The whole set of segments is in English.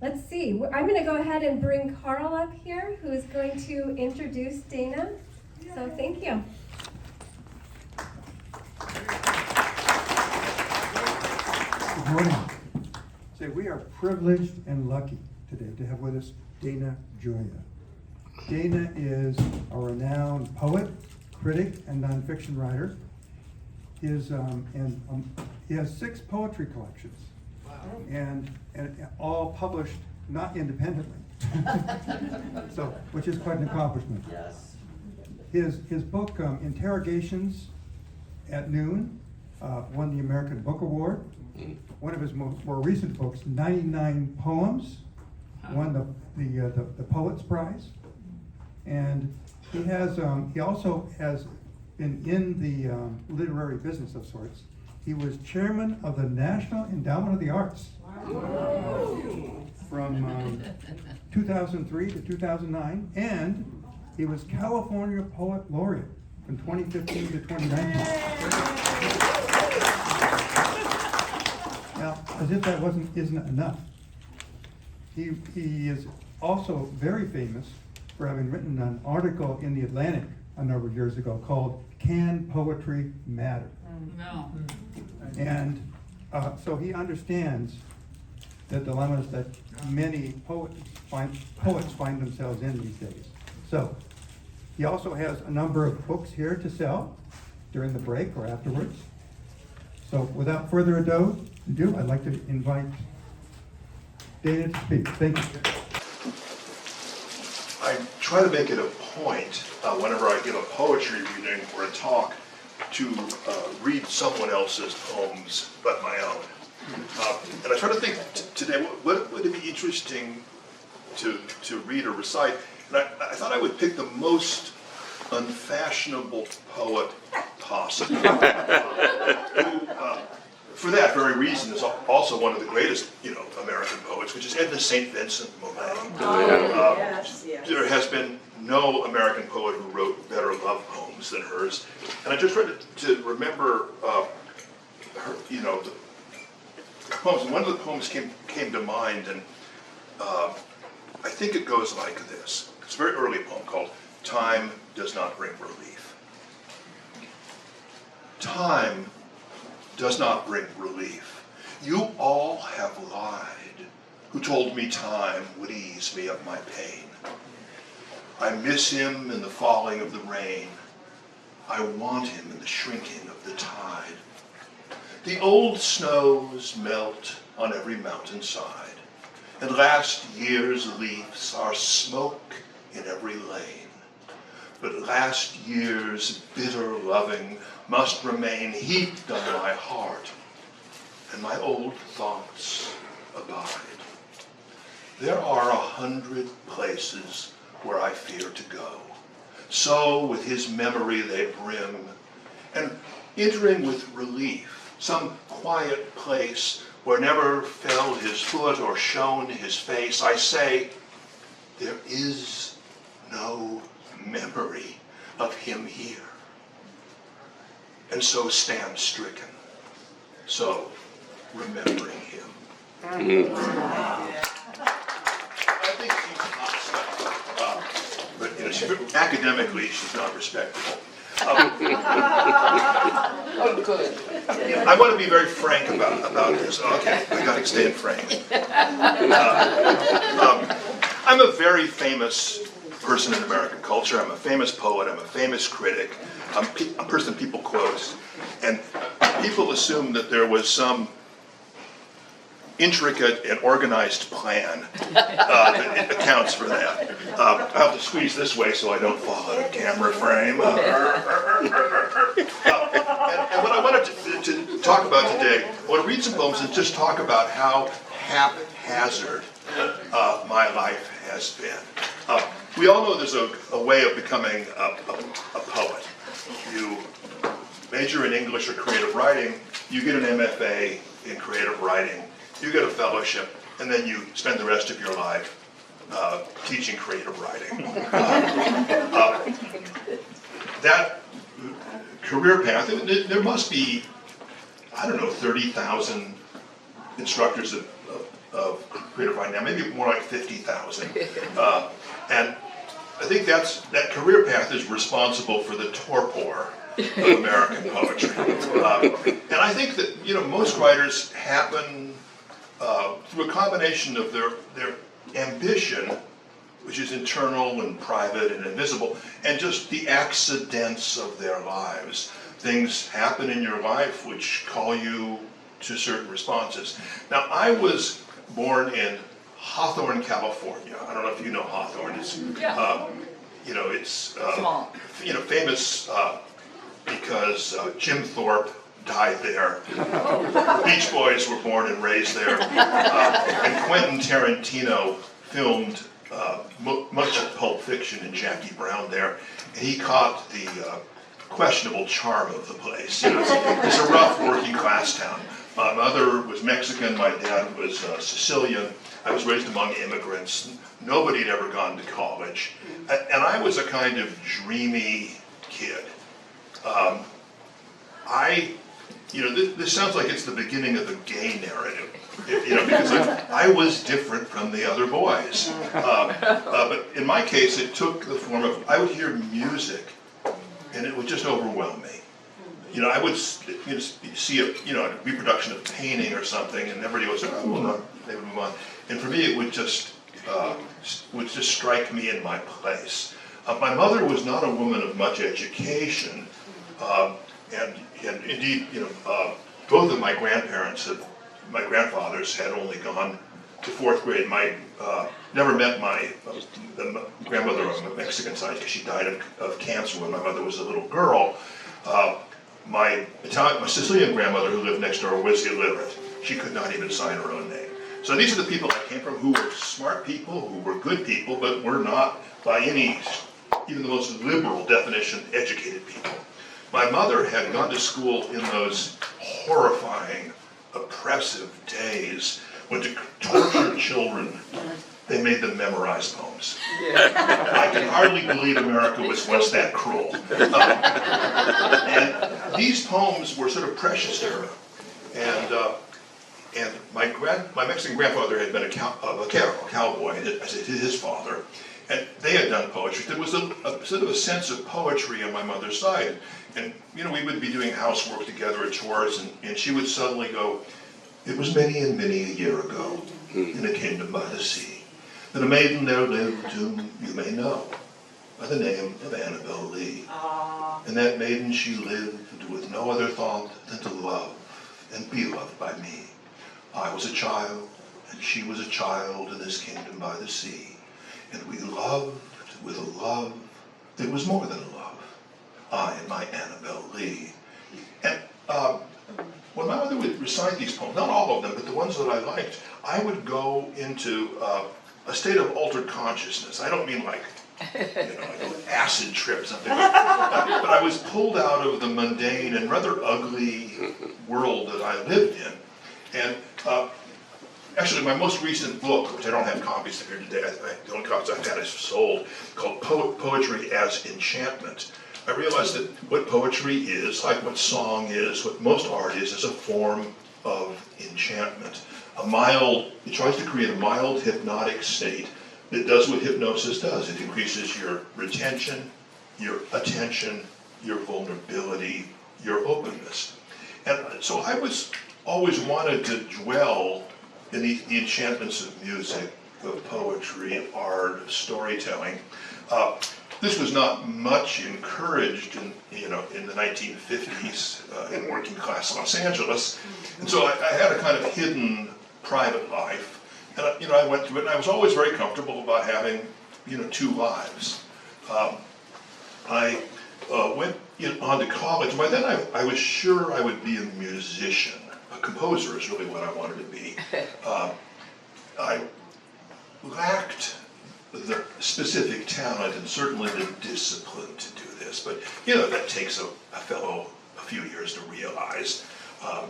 Let's see, I'm going to go ahead and bring Carl up here, who is going to introduce Dana. So thank you. Good morning. So we are privileged and lucky today to have with us Dana Gioia. Dana is a renowned poet, critic, and nonfiction writer. He has 6 poetry collections. And all published not independently, so which is quite an accomplishment. Yes. His book Interrogations at Noon won the American Book Award. One of his more recent books, 99 Poems, won the Poets Prize. And he also has been in the literary business of sorts. He was chairman of the National Endowment of the Arts from 2003 to 2009, and he was California Poet Laureate from 2015 to 2019. Now, as if that isn't enough, he is also very famous for having written an article in The Atlantic a number of years ago called "Can Poetry Matter?" No. And so he understands the dilemmas that many poets find themselves in these days. So he also has a number of books here to sell during the break or afterwards. So without further ado, I'd like to invite Dana to speak. Thank you. I try to make it a point whenever I give a poetry reading or a talk to read someone else's poems but my own. And I try to think today, what would it be interesting to read or recite? And I thought I would pick the most unfashionable poet possible, who, for that very reason, is also one of the greatest, American poets, which is Edna St. Vincent Millay. Yes. There has been no American poet who wrote better love poems than hers. And I just tried to remember her, the poems. And one of the poems came to mind, and I think it goes like this. It's a very early poem called "Time Does Not Bring Relief." Time does not bring relief. You all have lied, who told me time would ease me of my pain. I miss him in the falling of the rain. I want him in the shrinking of the tide. The old snows melt on every mountainside, and last year's leaves are smoke in every lane. But last year's bitter loving must remain heaped on my heart, and my old thoughts abide. There are 100 places where I fear to go. So with his memory they brim, and entering with relief, some quiet place where never fell his foot or shone his face, I say, there is no memory of him here. And so stand stricken, so remembering him. I think she's hot stuff, but academically she's not respectable. Oh, good. I want to be very frank about this. Okay, I got to stay frank. I'm a very famous person in American culture. I'm a famous poet. I'm a famous critic. I'm a person people quote, and people assume that there was some intricate and organized plan that accounts for that. I have to squeeze this way so I don't fall out of camera frame. And what I wanted to talk about today, I want to read some poems and just talk about how haphazard my life has been. We all know there's a way of becoming a poet. You major in English or creative writing, you get an MFA in creative writing, you get a fellowship, and then you spend the rest of your life teaching creative writing. That career path, there must be, I don't know, 30,000 instructors of of creative writing now, maybe more like 50,000. And I think that career path is responsible for the torpor of American poetry. And I think that, most writers happen through a combination of their ambition, which is internal and private and invisible, and just the accidents of their lives. Things happen in your life which call you to certain responses. Now, I was born in Hawthorne, California. I don't know if you know Hawthorne. It's, it's Small. Famous because Jim Thorpe died there. Beach Boys were born and raised there. And Quentin Tarantino filmed much of Pulp Fiction and Jackie Brown there. And he caught the questionable charm of the place. It's a rough working class town. My mother was Mexican, my dad was Sicilian. I was raised among immigrants. Nobody had ever gone to college. And I was a kind of dreamy kid. This sounds like it's the beginning of a gay narrative, because I was different from the other boys. But in my case, it took the form of, I would hear music, and it would just overwhelm me. I would see a reproduction of painting or something, and everybody was, they would move on. And for me, it would just strike me in my place. My mother was not a woman of much education, and indeed, both of my grandfathers had only gone to 4th grade. Never met the grandmother on the Mexican side because she died of cancer when my mother was a little girl. My Sicilian grandmother, who lived next door, was illiterate. She could not even sign her own name. So these are the people I came from, who were smart people, who were good people, but were not, by any, even the most liberal definition, educated people. My mother had gone to school in those horrifying, oppressive days when to torture children, they made them memorize poems. I can hardly believe America was once that cruel. And these poems were sort of precious to her. And my Mexican grandfather had been a cowboy, as did his father, and they had done poetry. There was a sort of a sense of poetry on my mother's side. And, we would be doing housework together at chores, and she would suddenly go, "It was many and many a year ago, in a kingdom by the sea, that a maiden there lived whom you may know by the name of Annabel Lee. And that maiden she lived with no other thought than to love and be loved by me. I was a child, and she was a child in this kingdom by the sea, and we loved with a love that was more than a love, I and my Annabel Lee." And when my mother would recite these poems, not all of them, but the ones that I liked, I would go into a state of altered consciousness. I don't mean like an acid trip or something, but I was pulled out of the mundane and rather ugly world that I lived in. And actually, my most recent book, which I don't have copies of here today, the only copies I've got is sold, called Poetry as Enchantment. I realized that what poetry is, like what song is, what most art is a form of enchantment. It tries to create a mild hypnotic state that does what hypnosis does. It increases your retention, your attention, your vulnerability, your openness. And so I always wanted to dwell in the enchantments of music, of poetry, of art, of storytelling. This was not much encouraged in the 1950s in working class Los Angeles, and so I had a kind of hidden private life, and I went through it, and I was always very comfortable about having 2 lives. I went on to college. By then I was sure I would be a musician. A composer is really what I wanted to be. I lacked the specific talent and certainly the discipline to do this, but that takes a fellow a few years to realize,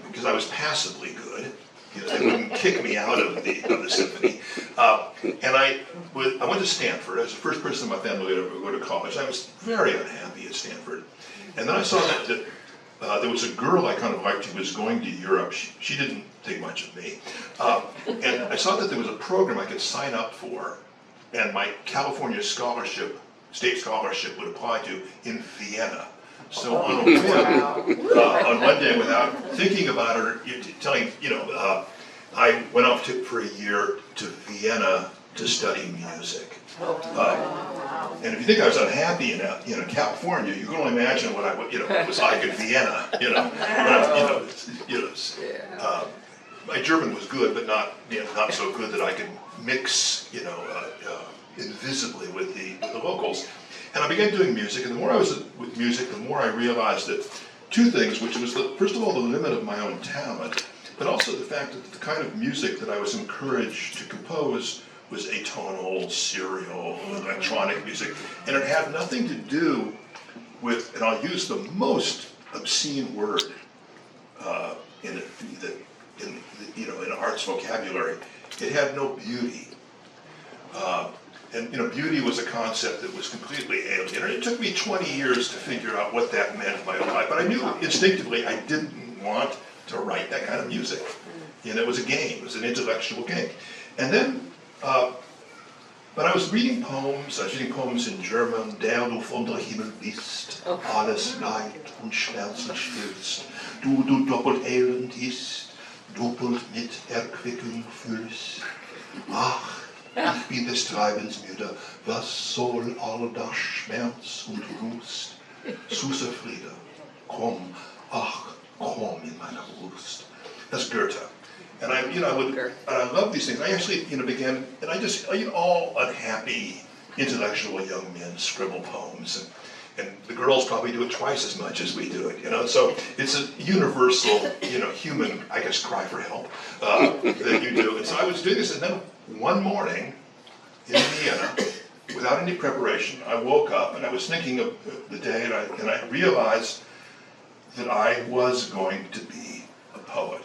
because I was passively good. They wouldn't kick me out of the symphony. And I went to Stanford. I was the first person in my family to ever go to college. I was very unhappy at Stanford. And then I saw that there was a girl I kind of liked who was going to Europe. She didn't think much of me. And I saw that there was a program I could sign up for, and my California scholarship, state scholarship, would apply to in Vienna. So on a whim, on one day, without thinking about it, or telling, I went off for a year to Vienna to study music. And if you think I was unhappy in California, you can only imagine what it was like in Vienna. My German was good, but not so good that I could mix, invisibly with the locals. And I began doing music, and the more I was with music, the more I realized that two things, which was, first of all, the limit of my own talent, but also the fact that the kind of music that I was encouraged to compose was atonal, serial, electronic music, and it had nothing to do with, and I'll use the most obscene word in art's vocabulary, it had no beauty. And beauty was a concept that was completely alien. And it took me 20 years to figure out what that meant in my own life. But I knew instinctively I didn't want to write that kind of music. It was a game. It was an intellectual game. And then, but I was reading poems. I was reading poems in German. Der du von der Himmel bist, alles Leid und Schmerzen stillst. Du doppelt elend ist, doppelt mit Erquickung füllst. Ach, ich bin des Treibens müde, was soll all das Schmerz und Frust? Süßer Friede, komm, ach, komm in meine Brust. That's Goethe. And I love these things. I actually, began, and I just, all unhappy intellectual young men scribble poems, and the girls probably do it twice as much as we do it, So it's a universal, human, I guess, cry for help that you do. And so I was doing this, and then one morning in Vienna, without any preparation, I woke up and I was thinking of the day, and I realized that I was going to be a poet.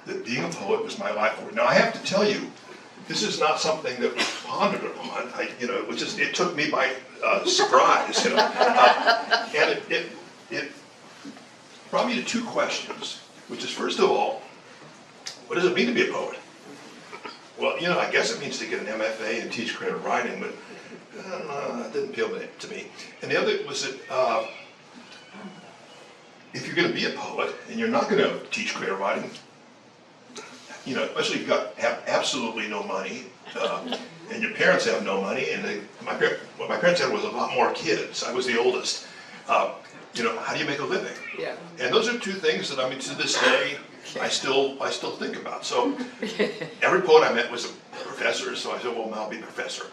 That being a poet was my life work. Now I have to tell you, this is not something that was pondered upon. It took me by surprise. And it brought me to two questions, which is, first of all, what does it mean to be a poet? Well, I guess it means to get an MFA and teach creative writing, but it didn't appeal to me. And the other was that if you're going to be a poet and you're not going to teach creative writing, especially if you have absolutely no money, and your parents have no money, and what my parents had was a lot more kids. I was the oldest. How do you make a living? Yeah. And those are two things that, to this day, I still think about. So every poet I met was a professor, so I said, well, I'll be a professor.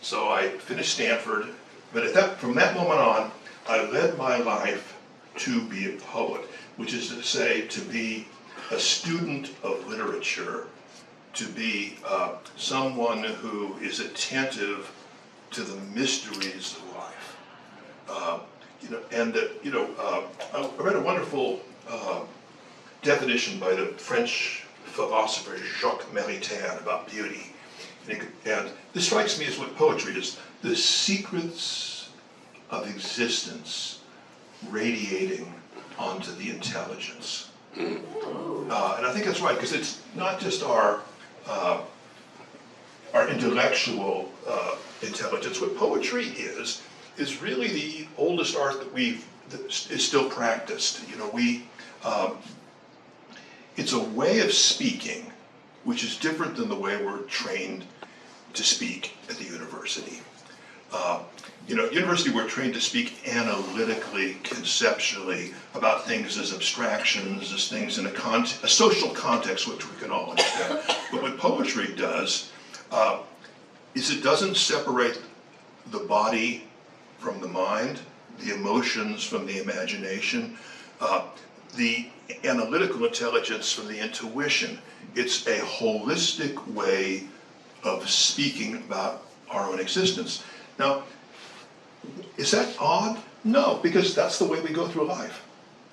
So I finished Stanford, but from that moment on, I led my life to be a poet, which is to say, to be a student of literature, to be someone who is attentive to the mysteries of life. I read a wonderful definition by the French philosopher Jacques Maritain about beauty. And this strikes me as what poetry is: the secrets of existence radiating onto the intelligence. And I think that's right, because it's not just our intellectual intelligence. What poetry is really the oldest art that is still practiced. It's a way of speaking which is different than the way we're trained to speak at the university. University, we're trained to speak analytically, conceptually, about things as abstractions, as things in a social context which we can all understand. But what poetry does is it doesn't separate the body from the mind, the emotions from the imagination, the analytical intelligence from the intuition. It's a holistic way of speaking about our own existence. Now, is that odd? No, because that's the way we go through life.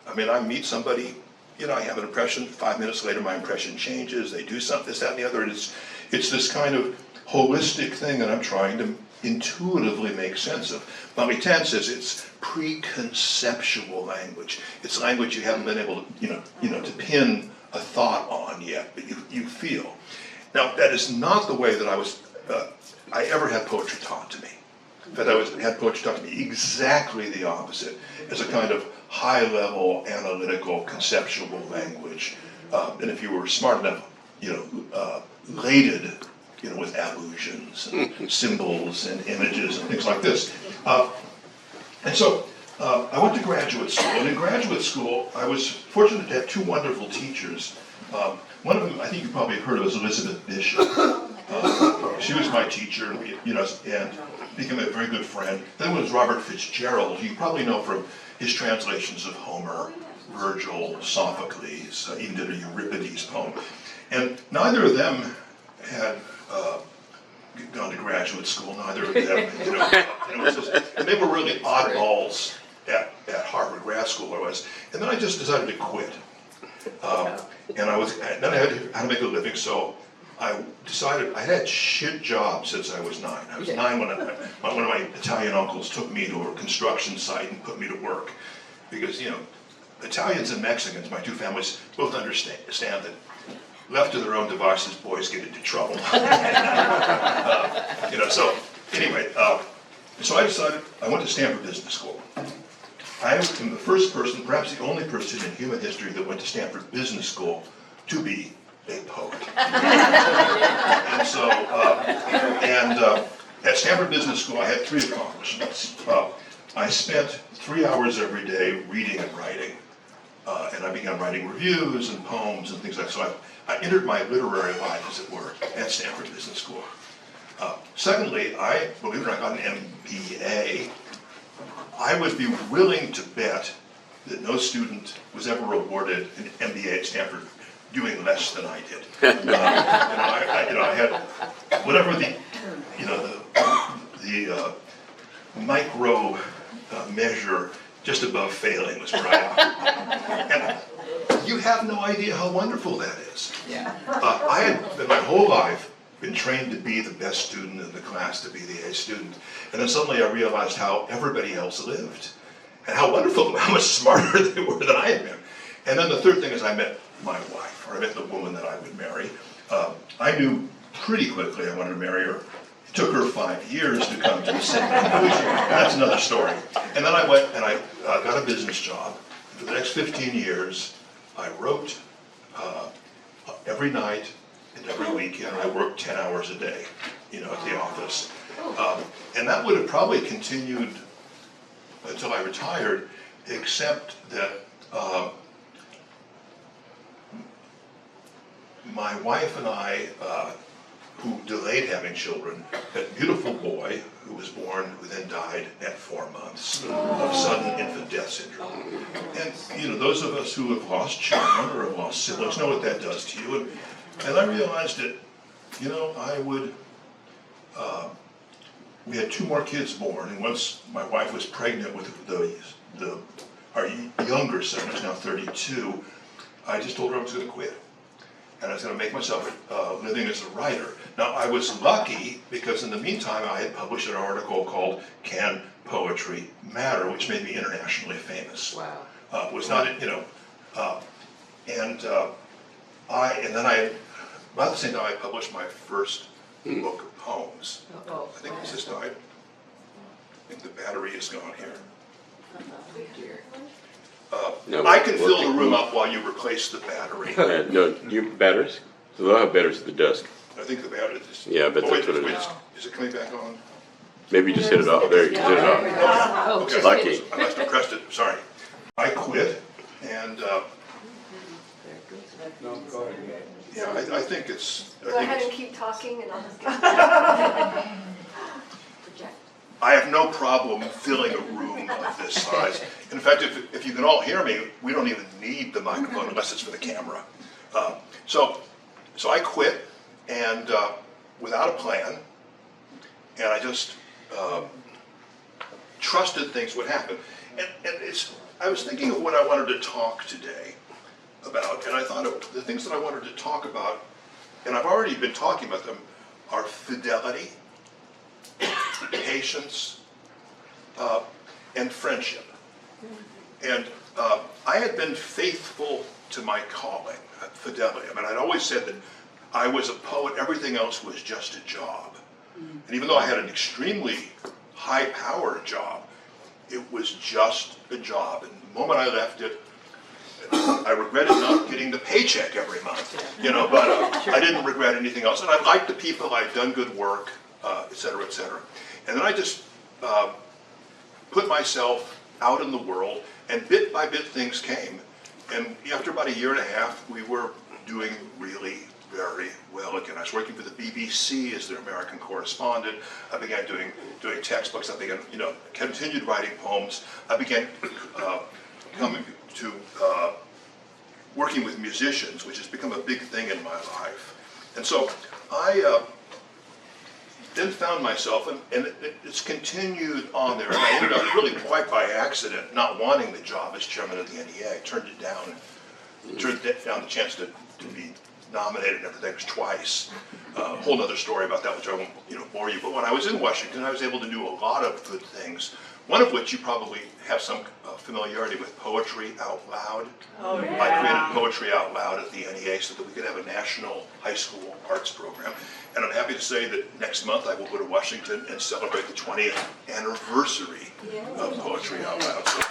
I meet somebody, I have an impression, 5 minutes later my impression changes, they do something, this, that, and the other. It's this kind of holistic thing that I'm trying to intuitively make sense of. Maritain says it's preconceptual language. It's language you haven't been able to, to pin a thought on yet, but you feel. Now, that is not the way that I ever had poetry taught to me. In fact, had poetry taught to me exactly the opposite, as a kind of high-level, analytical, conceptual language. And if you were smart enough, laden, with allusions and symbols and images and things like this. And so I went to graduate school, and in graduate school, I was fortunate to have two wonderful teachers. One of them, I think you probably have heard of, is Elizabeth Bishop. She was my teacher, and became a very good friend. Then was Robert Fitzgerald, who you probably know from his translations of Homer, Virgil, Sophocles, even did a Euripides poem. And neither of them had gone to graduate school, neither of them, and they were really oddballs at Harvard grad school, or was. And then I just decided to quit. Then I had to make a living, so I decided I had shit jobs since I was 9. I was 9 when one of my Italian uncles took me to a construction site and put me to work, because Italians and Mexicans, my two families, both understand that left to their own devices, boys get into trouble. So anyway, so I decided I went to Stanford Business School. I am the first person, perhaps the only person in human history that went to Stanford Business School to be a poet. And so, at Stanford Business School, I had 3 accomplishments. I spent 3 hours every day reading and writing, and I began writing reviews and poems and things like that. So I entered my literary life, as it were, at Stanford Business School. Secondly, I, believe it or not, got an MBA. I would be willing to bet that no student was ever awarded an MBA at Stanford doing less than I did. I had whatever the micro measure just above failing was where I. And you have no idea how wonderful that is. Yeah. I had my whole life been trained to be the best student in the class, to be the A student. And then suddenly I realized how everybody else lived, and how wonderful, how much smarter they were than I had been. And then the third thing is I met my wife, or I met the woman that I would marry. I knew pretty quickly I wanted to marry her. It took her 5 years to come to the same conclusion. That's another story. And then I went and I got a business job. For the next 15 years, I wrote every night and every weekend. I worked 10 hours a day, at the office. And that would have probably continued until I retired, except that my wife and I, who delayed having children, had a beautiful boy who was born, who then died at 4 months of sudden infant death syndrome. And those of us who have lost children or have lost siblings know what that does to you. And I realized that, I would, we had 2 more kids born, and once my wife was pregnant with our younger son, who's now 32, I just told her I was going to quit. And I was going to make myself a living as a writer. Now, I was lucky because in the meantime, I had published an article called Can Poetry Matter, which made me internationally famous. Wow. Was not, about the same time I published my first book of poems. Oh, I think this just died. I think the battery is gone here. dear. No, I can fill the room up while you replace the battery. No, you batteries? So they'll have batteries at the desk. I think the battery is. Yeah, I bet that's what it is. Is it coming back on? Maybe you just hit it off. There, you just hit it off. Oh, Okay. Lucky. I must have pressed it, sorry. I quit, and, yeah, I think it's. Go ahead and keep talking and I'll just get. I have no problem filling a room of this size. In fact, if you can all hear me, we don't even need the microphone unless it's for the camera. So I quit, and without a plan, and I just trusted things would happen. And I was thinking of what I wanted to talk today about, and I thought of the things that I wanted to talk about, and I've already been talking about them, are fidelity, patience, and friendship. And I had been faithful to my calling, fidelity. I mean, I'd always said that I was a poet, everything else was just a job. And even though I had an extremely high-powered job, it was just a job. And the moment I left it, I regretted not getting the paycheck every month, but I didn't regret anything else. And I liked the people, I'd done good work, et cetera, et cetera. And then I just put myself out in the world, and bit by bit things came. And after about a year and a half, we were doing really very well again. I was working for the BBC as their American correspondent. I began doing textbooks. I began, continued writing poems. I began coming to working with musicians, which has become a big thing in my life. And so I then found myself, and it's continued on there, and I ended up really quite by accident not wanting the job as chairman of the NEA. I turned down the chance to be nominated and everything twice. A whole other story about that, which I won't bore you. But when I was in Washington, I was able to do a lot of good things. One of which you probably have some familiarity with, Poetry Out Loud. Oh, yeah. I created Poetry Out Loud at the NEA so that we could have a national high school arts program. And I'm happy to say that next month I will go to Washington and celebrate the 20th anniversary of Poetry Out Loud. So,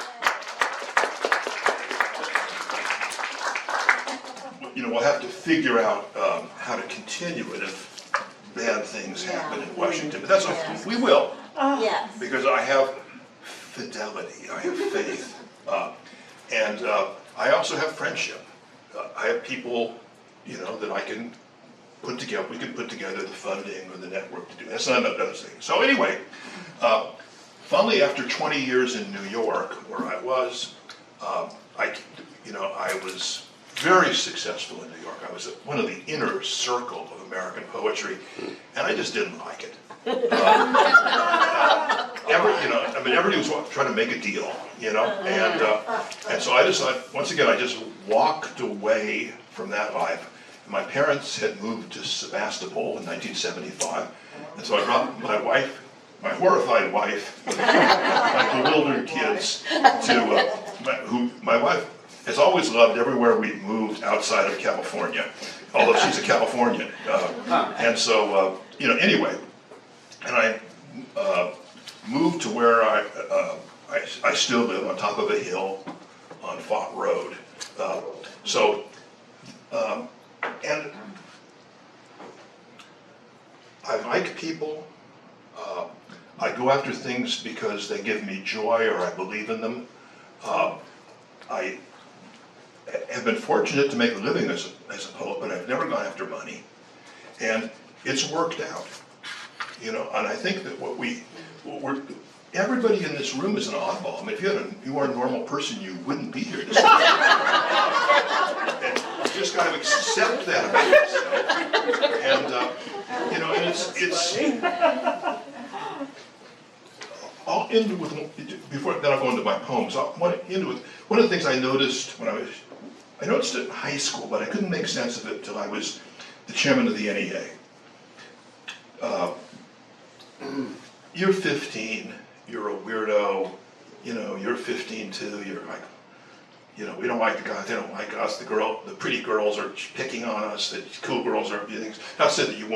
we'll have to figure out how to continue it if bad things happen in Washington. But that's okay. We will. Yes. Because I have fidelity, I have faith, and I also have friendship. I have people, that I can put together. We can put together the funding or the network to do. That's not another thing. So anyway, finally, after 20 years in New York, where I was, I was very successful in New York. I was one of the inner circle of American poetry, and I just didn't like it. Everybody was trying to make a deal, and so I decided, once again, I just walked away from that life. My parents had moved to Sebastopol in 1975, and so I brought my wife, my horrified wife, my bewildered kids, my wife has always loved everywhere we've moved outside of California, although she's a Californian, and so, anyway. And I moved to where I still live, on top of a hill on Fott Road. And I like people. I go after things because they give me joy or I believe in them. I have been fortunate to make a living as a poet, but I've never gone after money. And it's worked out. And I think that everybody in this room is an oddball. I mean, if you were a normal person, you wouldn't be here this evening. And you just got to accept that about yourself. And it's I'll end with, then I'll go into my poems. I want to end with one of the things I noticed I noticed it in high school, but I couldn't make sense of it until I was the chairman of the NEA. You're 15, you're a weirdo, you're 15 too, you're like, we don't like the guys, they don't like us, the pretty girls are picking on us, the cool girls are doing things. Not said that you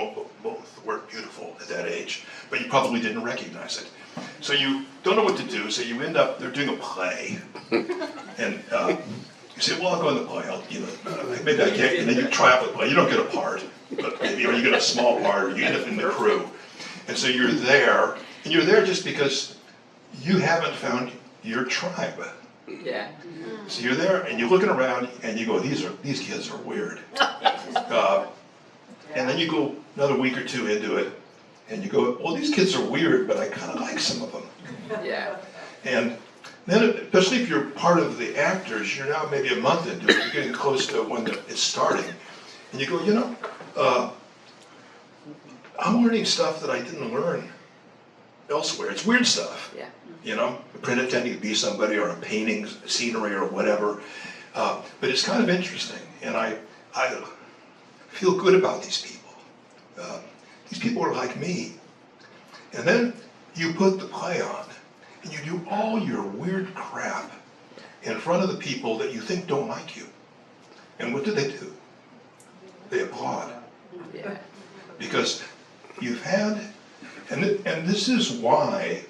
both weren't beautiful at that age, but you probably didn't recognize it. So you don't know what to do, so you end up, they're doing a play, and you say, well, I'll go in the play, maybe I can't, and then you try out the play, you don't get a part, but maybe, or you get a small part, or you end up in the crew. And so you're there, and you're there just because you haven't found your tribe. Yeah. So you're there, and you're looking around, and you go, these kids are weird. And then you go another week or two into it, and you go, well, these kids are weird, but I kind of like some of them. Yeah. And then, especially if you're part of the actors, you're now maybe a month into it, you're getting close to when it's starting, and you go, I'm learning stuff that I didn't learn elsewhere. It's weird stuff. Yeah. Pretending to be somebody, or a painting scenery or whatever. But it's kind of interesting, and I feel good about these people. These people are like me. And then you put the play on, and you do all your weird crap in front of the people that you think don't like you. And what do? They applaud. Yeah. Because you've had, and this is why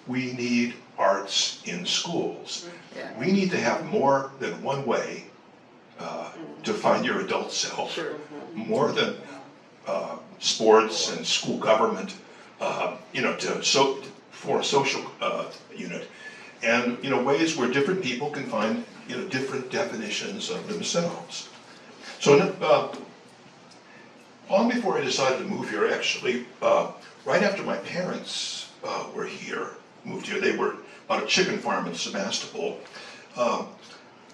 we need arts in schools. Yeah. We need to have more than one way to find your adult self. Sure. More than sports and school government, for a social unit. And, ways where different people can find, different definitions of themselves. So, long before I decided to move here, actually, right after my parents moved here, they were on a chicken farm in Sebastopol.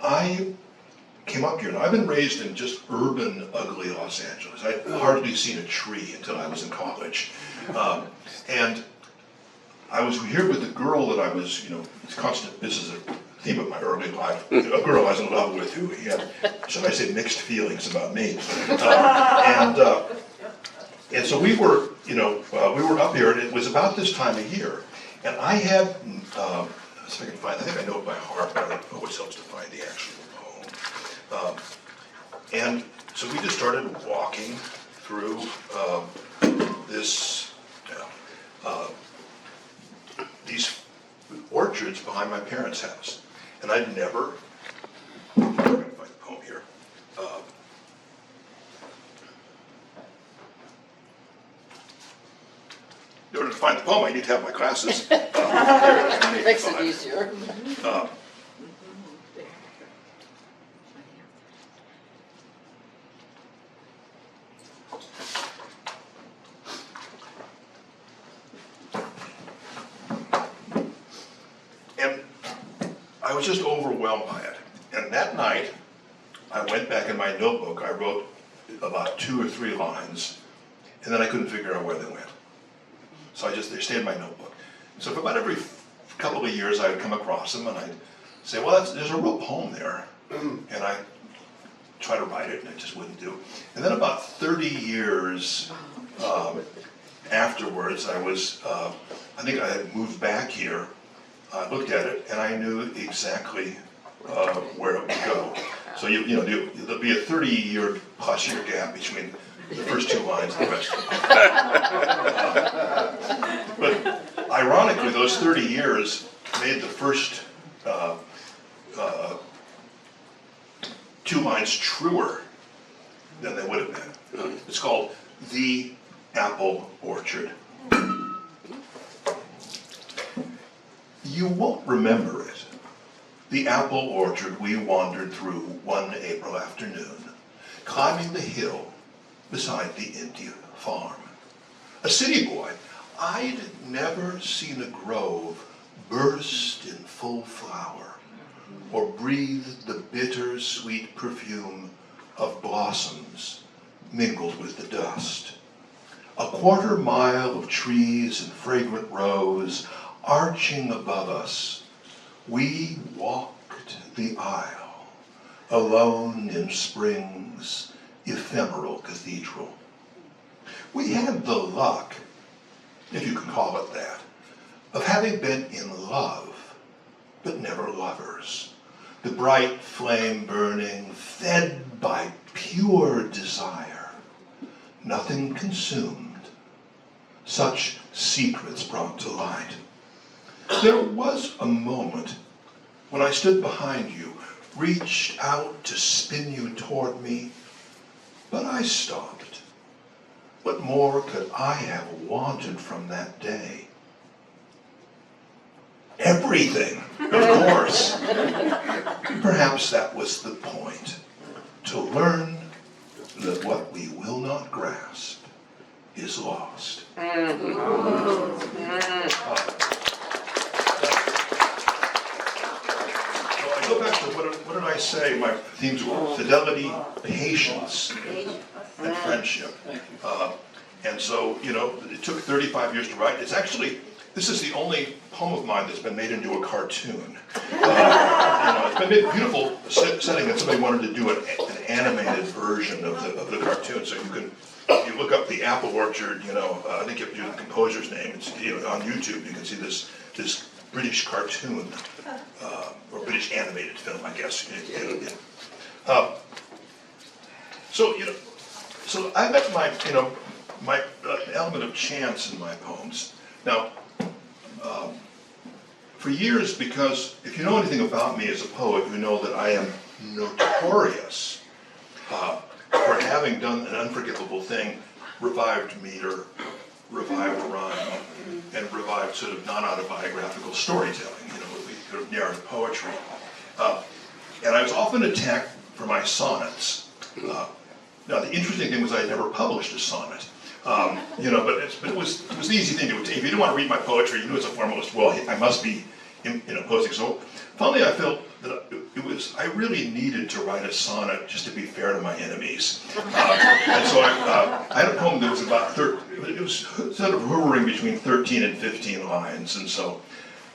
I came up here, and I've been raised in just urban, ugly Los Angeles. I'd hardly seen a tree until I was in college. And I was here with a girl that I was, this is a theme of my early life, a girl I was in love with who had, should I say, mixed feelings about me. And so we were up here, and it was about this time of year. And I had, let's see if I can find, I think I know it by heart, but it always helps to find the actual poem. And so we just started walking through these orchards behind my parents' house. And I'd never, I'm going to find the poem here. In order to find the poem, I need to have my glasses. Makes it easier. And I was just overwhelmed by it. And that night, I went back in my notebook, I wrote about 2 or 3 lines, and then I couldn't figure out where they went. So they stayed in my notebook. So for about every couple of years, I would come across them, and I'd say, well, there's a real poem there. And I'd try to write it, and it just wouldn't do. And then about 30 years afterwards, I think I had moved back here. I looked at it, and I knew exactly where it would go. So there'll be a 30-year plus year gap between the first 2 lines and the rest. But ironically, those 30 years made the first 2 lines truer than they would have been. It's called The Apple Orchard. You won't remember it. The apple orchard we wandered through one April afternoon, climbing the hill beside the Indian farm. A city boy, I'd never seen a grove burst in full flower or breathe the bitter-sweet perfume of blossoms mingled with the dust. A quarter mile of trees and fragrant rose arching above us, we walked the aisle, alone in spring's ephemeral cathedral. We had the luck, if you can call it that, of having been in love, but never lovers. The bright flame burning, fed by pure desire, nothing consumed, such secrets brought to light. There was a moment when I stood behind you, reached out to spin you toward me, but I stopped. What more could I have wanted from that day? Everything, of course. Perhaps that was the point, to learn that what we will not grasp is lost. Go back to what did I say? My themes were fidelity, patience, and friendship. And so, it took 35 years to write. This is the only poem of mine that's been made into a cartoon. It's been made a beautiful setting that somebody wanted to do an animated version of the cartoon. So if you look up the apple orchard, I think you have to do the composer's name. It's on YouTube. You can see this British cartoon, or British animated film, I guess. So, so I got my, my element of chance in my poems. Now, for years, because if you know anything about me as a poet, you know that I am notorious for having done an unforgivable thing, revived meter, revived rhyme, and revived sort of non-autobiographical storytelling, sort of narrative poetry. And I was often attacked for my sonnets. Now the interesting thing was I never published a sonnet. But it was the easy thing to do. If you didn't want to read my poetry, you knew as a formalist, well, I must be posing. So finally I felt that I really needed to write a sonnet just to be fair to my enemies. And so I had a poem that was about it was sort of hovering between 13 and 15 lines, and so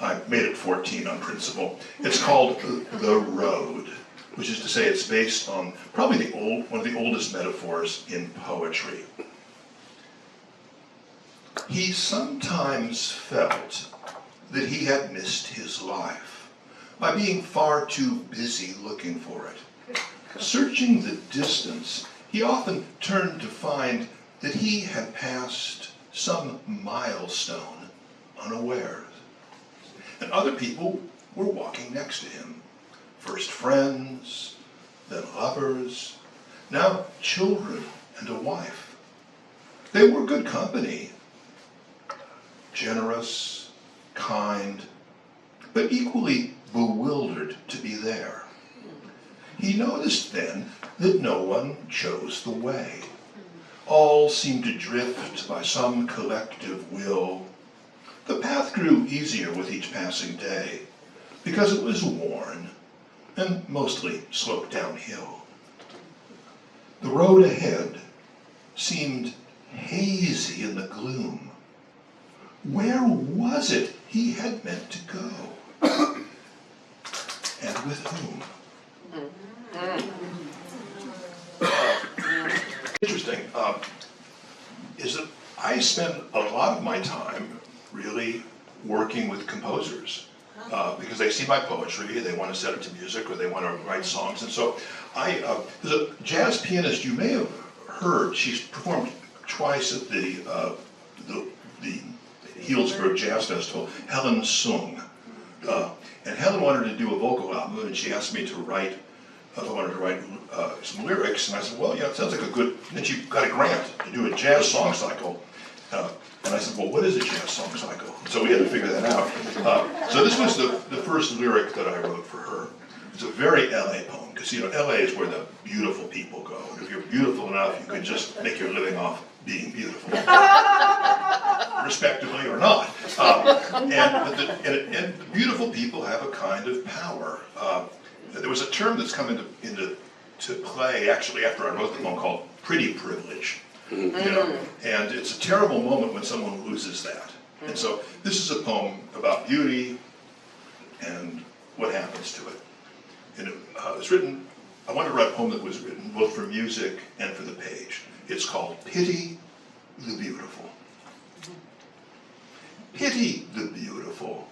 I made it 14 on principle. It's called The Road, which is to say it's based on probably one of the oldest metaphors in poetry. He sometimes felt that he had missed his life by being far too busy looking for it. Searching the distance, he often turned to find that he had passed some milestone unawares. And other people were walking next to him. First friends, then lovers, now children and a wife. They were good company, generous, kind, but equally bewildered to be there. He noticed then that no one chose the way. All seemed to drift by some collective will. The path grew easier with each passing day because it was worn and mostly sloped downhill. The road ahead seemed hazy in the gloom. Where was it he had meant to go? And with whom? Interesting is that I spend a lot of my time really working with composers because they see my poetry, they want to set it to music, or they want to write songs. And so there's a jazz pianist you may have heard. She's performed twice at the Healdsburg Jazz Festival, Helen Sung. And Helen wanted to do a vocal album, and she asked me to write, if I wanted to write some lyrics, and I said, well, it sounds like a good, and then she got a grant to do a jazz song cycle. And I said, well, what is a jazz song cycle? So we had to figure that out. So this was the first lyric that I wrote for her. It's a very LA poem, because LA is where the beautiful people go. And if you're beautiful enough, you can just make your living off being beautiful. Respectively or not. And beautiful people have a kind of power. There was a term that's come into play actually after I wrote the poem called pretty privilege. And it's a terrible moment when someone loses that. And so this is a poem about beauty and what happens to it. And it was written, I wanted to write a poem that was written both for music and for the page. It's called Pity the Beautiful. Pity the beautiful,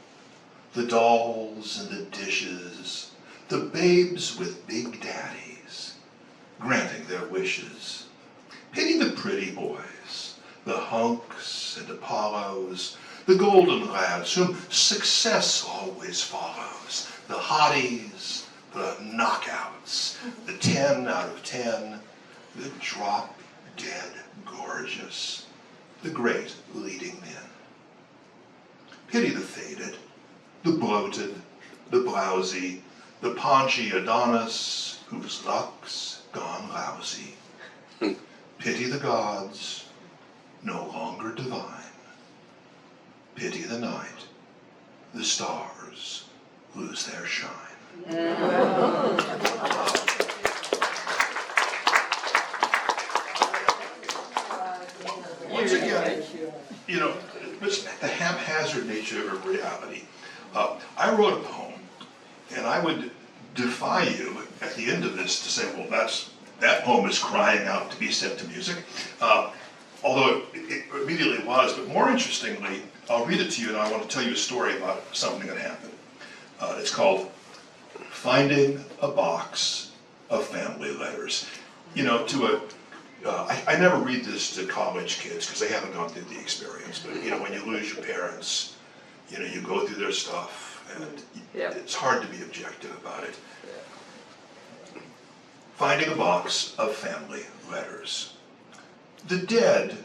the dolls and the dishes, the babes with big daddies, granting their wishes. Pity the pretty boys, the hunks and Apollos, the golden lads whom success always follows, the hotties, the knockouts, the 10 out of 10, the drop-dead gorgeous, the great leading men. Pity the faded, the bloated, the blousy, the paunchy Adonis whose luck's gone lousy. Pity the gods, no longer divine. Pity the night, the stars lose their shine. Once again, it's the haphazard nature of reality. I wrote a poem, and I would defy you at the end of this to say, well, that poem is crying out to be set to music. Although it immediately was, but more interestingly, I'll read it to you, and I want to tell you a story about something that happened. It's called Finding a Box of family letters. You know, I never read this to college kids because they haven't gone through the experience, but you know, when you lose your parents, you know, you go through their stuff, and it's hard to be objective about it. Finding a box of family letters. The dead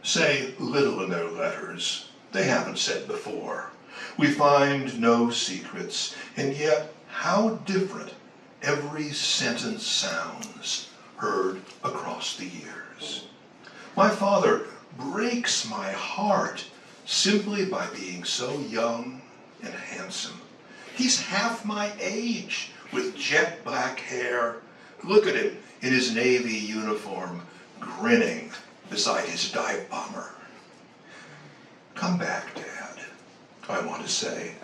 say little in their letters they haven't said before. We find no secrets, and yet how different every sentence sounds heard across the years. My father breaks my heart simply by being so young and handsome. He's half my age with jet black hair. Look at him in his Navy uniform, grinning beside his dive bomber. Come back, Dad, I want to say.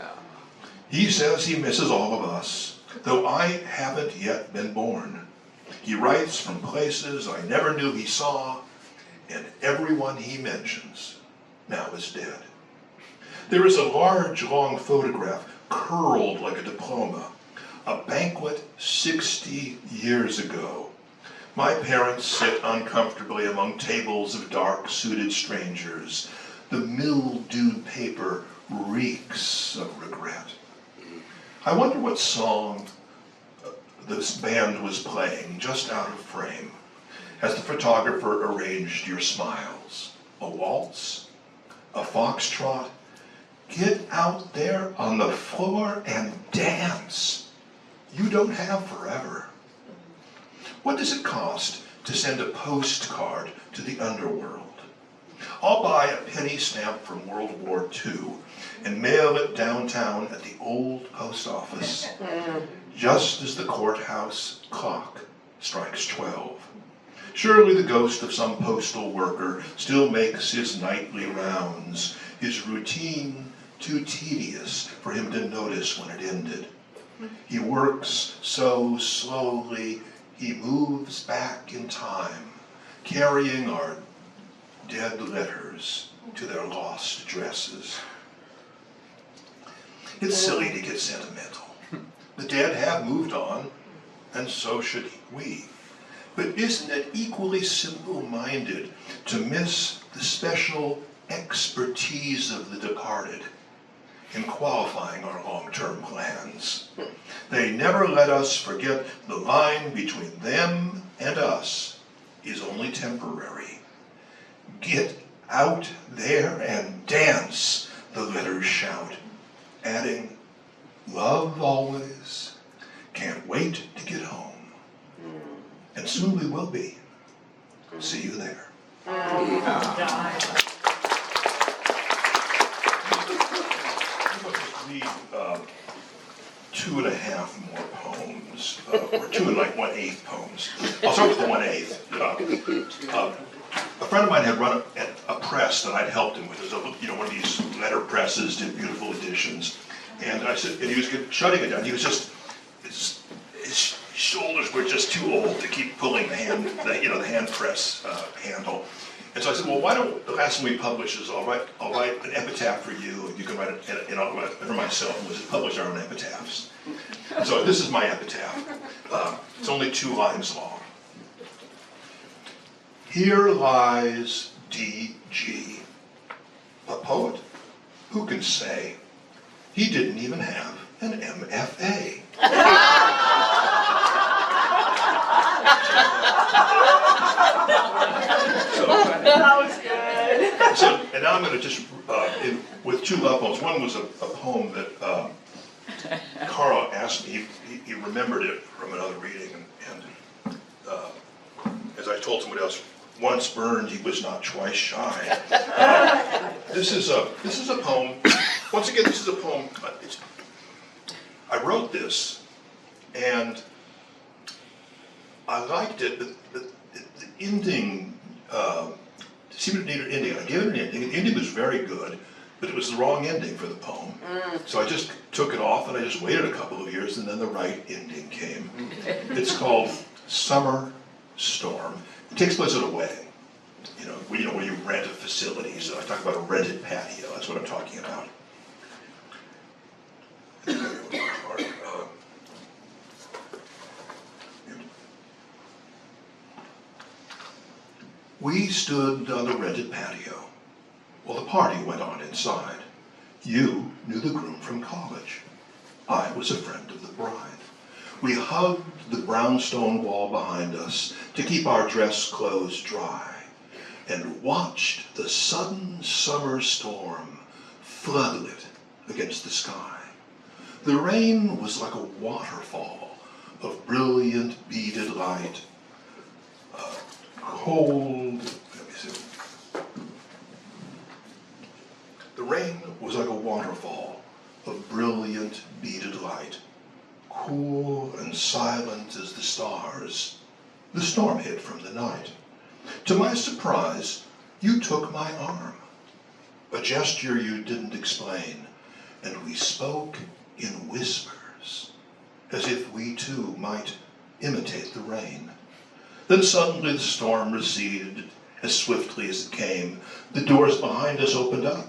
He says he misses all of us, though I haven't yet been born. He writes from places I never knew he saw, and everyone he mentions now is dead. There is a large, long photograph, curled like a diploma, a banquet 60 years ago. My parents sit uncomfortably among tables of dark-suited strangers. The mildewed paper reeks of regret. I wonder what song this band was playing just out of frame as the photographer arranged your smiles. A waltz? A foxtrot? Get out there on the floor and dance. You don't have forever. What does it cost to send a postcard to the underworld? I'll buy a penny stamp from World War II and mail it downtown at the old post office, just as the courthouse clock strikes 12. Surely the ghost of some postal worker still makes his nightly rounds, his routine too tedious for him to notice when it ended. He works so slowly, he moves back in time, carrying our dead letters to their lost addresses. It's silly to get sentimental. The dead have moved on, and so should we. But isn't it equally simple-minded to miss the special expertise of the departed in qualifying our long-term plans? They never let us forget the line between them and us is only temporary. Get out there and dance, the letters shout, adding, love always, can't wait to get home. And soon we will be. See you there. Read 2.5 more poems, or 2 and 1/8 poems. I'll start with the 1/8. A friend of mine had run a press that I'd helped him with. It was one of these letter presses, did beautiful editions. And I said, and he was shutting it down. He was just, his shoulders were just too old to keep pulling the hand press handle. And so I said, well, why don't the last one we publish is I'll write an epitaph for you, and you can write it, and I'll write it for myself, and we'll just publish our own epitaphs. And so this is my epitaph. It's only 2 lines long. Here lies D.G., a poet. Who can say? He didn't even have an MFA. That was good. So, and now I'm going to just, with 2 love poems. One was a poem that Carl asked me. He remembered it from another reading, and as I told somebody else, once burned, he was not twice shy. This is a poem. Once again, this is a poem. I wrote this, and I liked it, but the ending seemed to need an ending. I gave it an ending. The ending was very good, but it was the wrong ending for the poem. So I just took it off, and I just waited a couple of years, and then the right ending came. It's called Summer Storm. It takes place at a wedding. Where you rent a facility. So I talk about a rented patio. That's what I'm talking about. We stood on the rented patio while the party went on inside. You knew the groom from college. I was a friend of the bride. We hugged the brownstone wall behind us to keep our dress clothes dry and watched the sudden summer storm floodlit against the sky. The rain was like a waterfall of brilliant beaded light, The rain was like a waterfall of brilliant beaded light, cool and silent as the stars. The storm hid from the night. To my surprise, you took my arm, a gesture you didn't explain, and we spoke in whispers, as if we too might imitate the rain. Then suddenly the storm receded as swiftly as it came. The doors behind us opened up.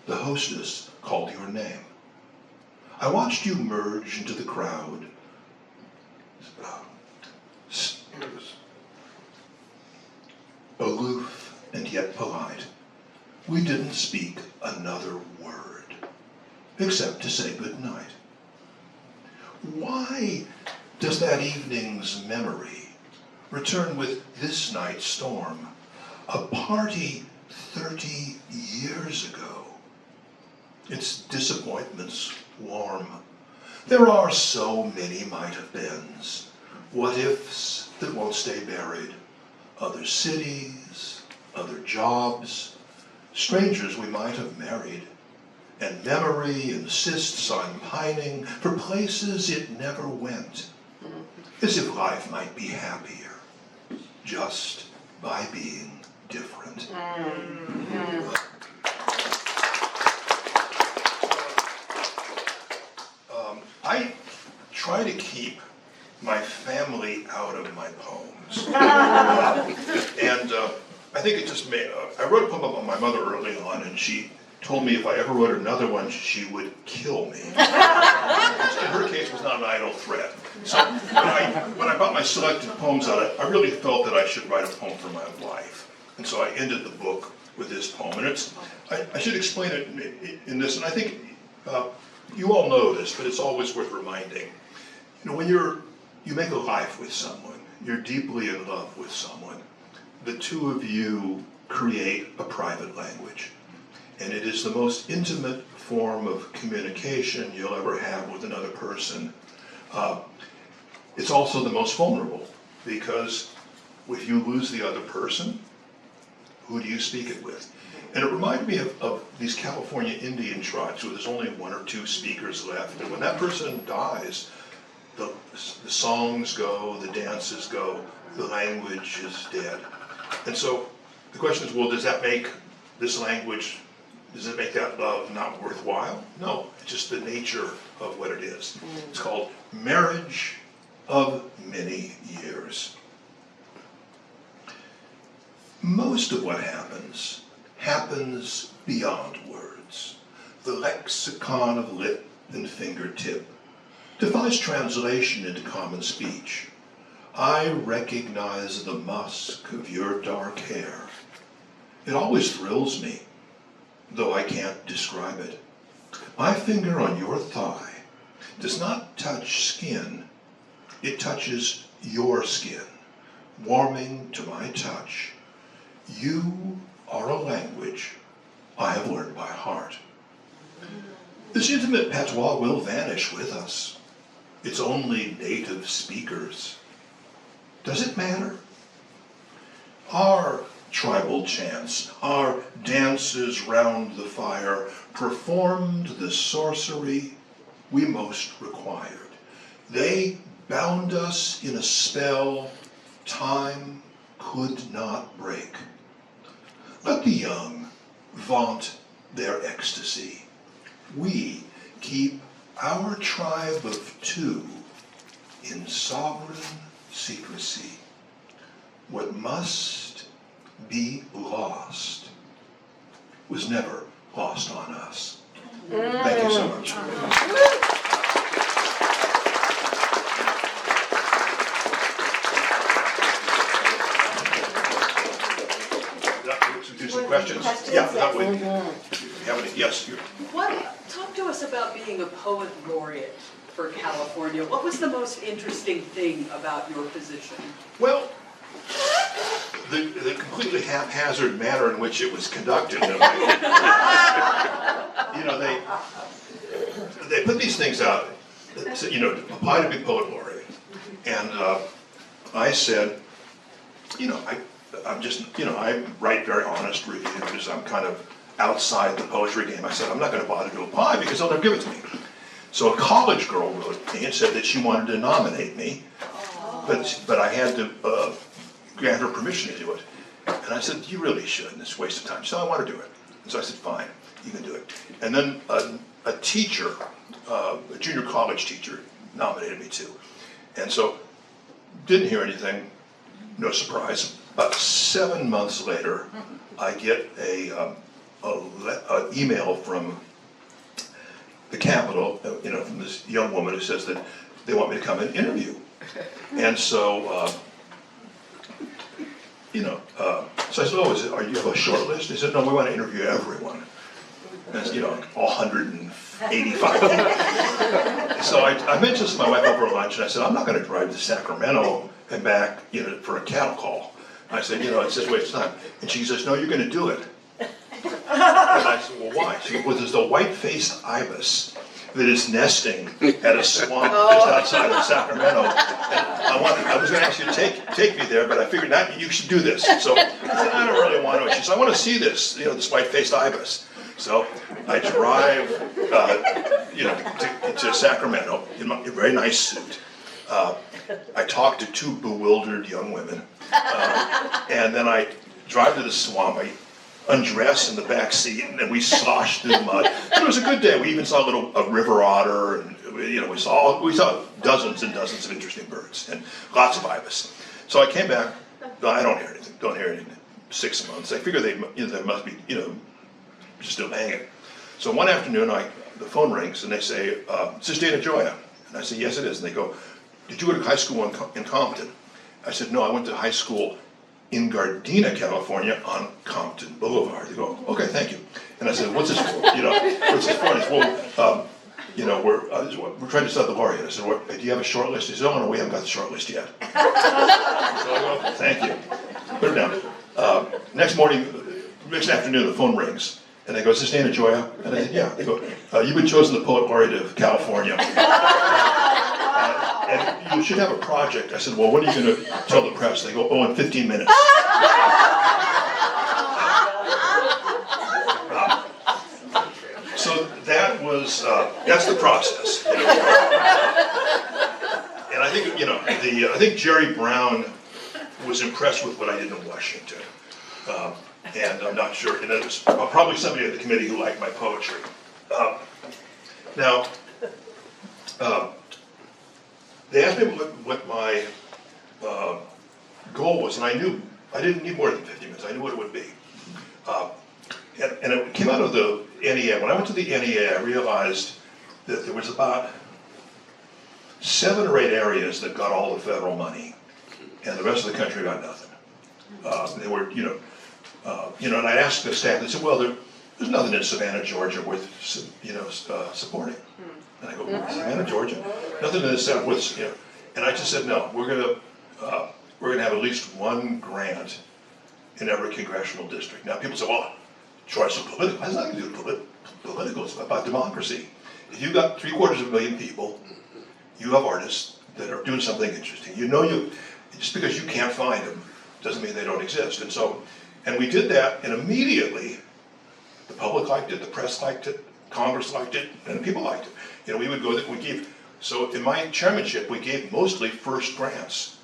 The hostess called your name. I watched you merge into the crowd, aloof and yet polite. We didn't speak another word, except to say good night. Why does that evening's memory return with this night's storm? A party 30 years ago. Its disappointments warm. There are so many might have beens, what ifs that won't stay buried. Other cities, other jobs, strangers we might have married. And memory insists on pining for places it never went, as if life might be happier just by being different. I try to keep my family out of my poems. I think it just made, I wrote a poem about my mother early on, and she told me if I ever wrote another one, she would kill me. Which in her case was not an idle threat. So when I brought my selected poems out, I really felt that I should write a poem for my wife. And so I ended the book with this poem. And it's, I should explain it in this, and I think you all know this, but it's always worth reminding. You know, when you make a life with someone, you're deeply in love with someone, the two of you create a private language. And it is the most intimate form of communication you'll ever have with another person. It's also the most vulnerable, because if you lose the other person, who do you speak it with? And it reminded me of these California Indian tribes where there's only one or two speakers left. And when that person dies, the songs go, the dances go, the language is dead. And so the question is, well, does that make this language, does it make that love not worthwhile? No, it's just the nature of what it is. It's called marriage of many years. Most of what happens beyond words. The lexicon of lip and fingertip defies translation into common speech. I recognize the musk of your dark hair. It always thrills me, though I can't describe it. My finger on your thigh does not touch skin. It touches your skin, warming to my touch. You are a language I have learned by heart. This intimate patois will vanish with us. It's only native speakers. Does it matter? Our tribal chants, our dances round the fire, performed the sorcery we most required. They bound us in a spell time could not break. Let the young vaunt their ecstasy. We keep our tribe of two in sovereign secrecy. What must be lost was never lost on us. Thank you so much. questions? Questions? Yeah, that way. Mhm. If you have any, yes. Talk to us about being a poet laureate for California. What was the most interesting thing about your position? Well, the completely haphazard manner in which it was conducted. You know, they put these things out, so, you know, apply to be poet laureate. And I said, you know, I'm just, you know, I write very honest reviews. I'm kind of outside the poetry game. I said, I'm not going to bother to apply because they'll never give it to me. So a college girl wrote me and said that she wanted to nominate me, but I had to grant her permission to do it. And I said, you really shouldn't. It's a waste of time. She said, I want to do it. And so I said, fine, you can do it. And then a teacher, a junior college teacher, nominated me too. And so didn't hear anything, no surprise. About 7 months later, I get an email from the Capitol, you know, from this young woman who says that they want me to come and interview. And so, you know, so I said, oh, are you have a short list? They said, no, we want to interview everyone. And it's, you know, all 185 people. So I mentioned this to my wife over lunch, and I said, I'm not going to drive to Sacramento and back, you know, for a cattle call. I said, you know, it's just a waste of time. And she says, no, you're going to do it. And I said, well, why? She said, well, there's the white-faced ibis that is nesting at a swamp just outside of Sacramento. And I was going to ask you to take me there, but I figured not, you should do this. So I said, I don't really want to. She said, I want to see this, you know, this white-faced ibis. So I drive, you know, to Sacramento in a very nice suit. I talk to two bewildered young women, and then I drive to the swamp. I undress in the back seat, and then we slosh through the mud. It was a good day. We even saw a river otter, and you know, we saw dozens and dozens of interesting birds and lots of ibis. So I came back. No, I don't hear anything. Don't hear anything. 6 months. I figure they must be, you know, still hanging. So one afternoon, the phone rings, and they say, "Is this Dana Gioia?" And I say, "Yes, it is." And they go, "Did you go to high school in Compton?" I said, "No, I went to high school in Gardena, California, on Compton Boulevard." They go, "Okay, thank you." And I said, "What's this for?" You know, what's this for? And he said, "Well, you know, we're trying to decide the laureate." I said, "Do you have a short list?" He said, "Oh, no, we haven't got the short list yet." So I go, "Thank you." Put it down. Next afternoon, the phone rings. And they go, "Is this Dana Gioia?" And I said, "Yeah." They go, "You've been chosen the Poet Laurette of California. And you should have a project." I said, "Well, when are you going to tell the press?" They go, "Oh, in 15 minutes. So that's the process. You know? And I think, you know, I think Jerry Brown was impressed with what I did in Washington. And I'm not sure, and it was probably somebody at the committee who liked my poetry. Now, they asked me what my goal was, and I knew I didn't need more than 50 minutes. I knew what it would be. And it came out of the NEA. When I went to the NEA, I realized that there was about 7 or 8 areas that got all the federal money, and the rest of the country got nothing. They were, you know, and I asked the staff. They said, "Well, there's nothing in Savannah, Georgia, worth, you know, supporting." And I go, "Savannah, Georgia, nothing in this worth, you know." And I just said, "No, we're gonna have at least one grant in every congressional district." Now people say, "Well, choice of political has nothing to do with political. It's about democracy. If you've got 750,000 people, you have artists that are doing something interesting. You know, just because you can't find them doesn't mean they don't exist." And we did that, and immediately the public liked it, the press liked it, Congress liked it, and people liked it. You know, we would go there, so in my chairmanship, we gave mostly first grants,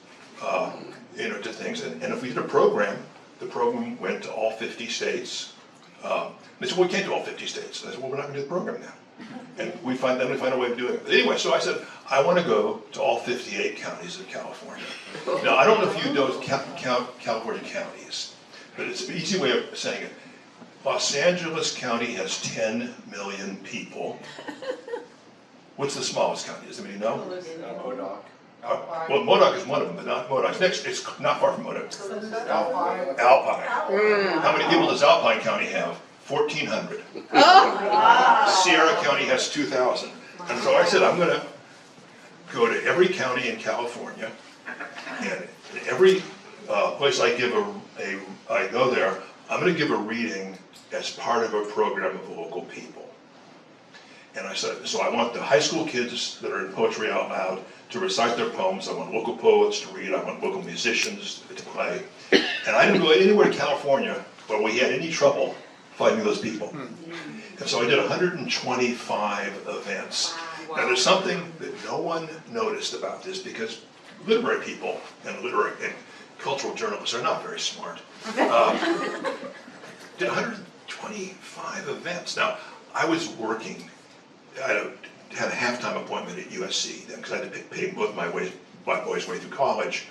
you know, to things. And if we did a program, the program went to all 50 states. They said, "Well, we can't do all 50 states." I said, "Well, we're not going to do the program now." And we find a way of doing it. But anyway, so I said, I want to go to all 58 counties of California. Now, I don't know if you know California counties, but it's an easy way of saying it. Los Angeles County has 10 million people. What's the smallest county? Does anybody know? Well, Modoc is one of them, but not Modoc's next. It's not far from Modoc. Alpine. How many people does Alpine County have? 1,400. Sierra County has 2,000. And so I said, I'm going to go to every county in California, and every place I go there, I'm going to give a reading as part of a program of local people. And I said, so I want the high school kids that are in Poetry Out Loud to recite their poems. I want local poets to read. I want local musicians to play. And I didn't go anywhere in California where we had any trouble finding those people. And so I did 125 events. Now there's something that no one noticed about this, because literary people and cultural journalists are not very smart. Did 125 events. Now, I was working, I had a half-time appointment at USC then, because I had to pay both my boys' way through college.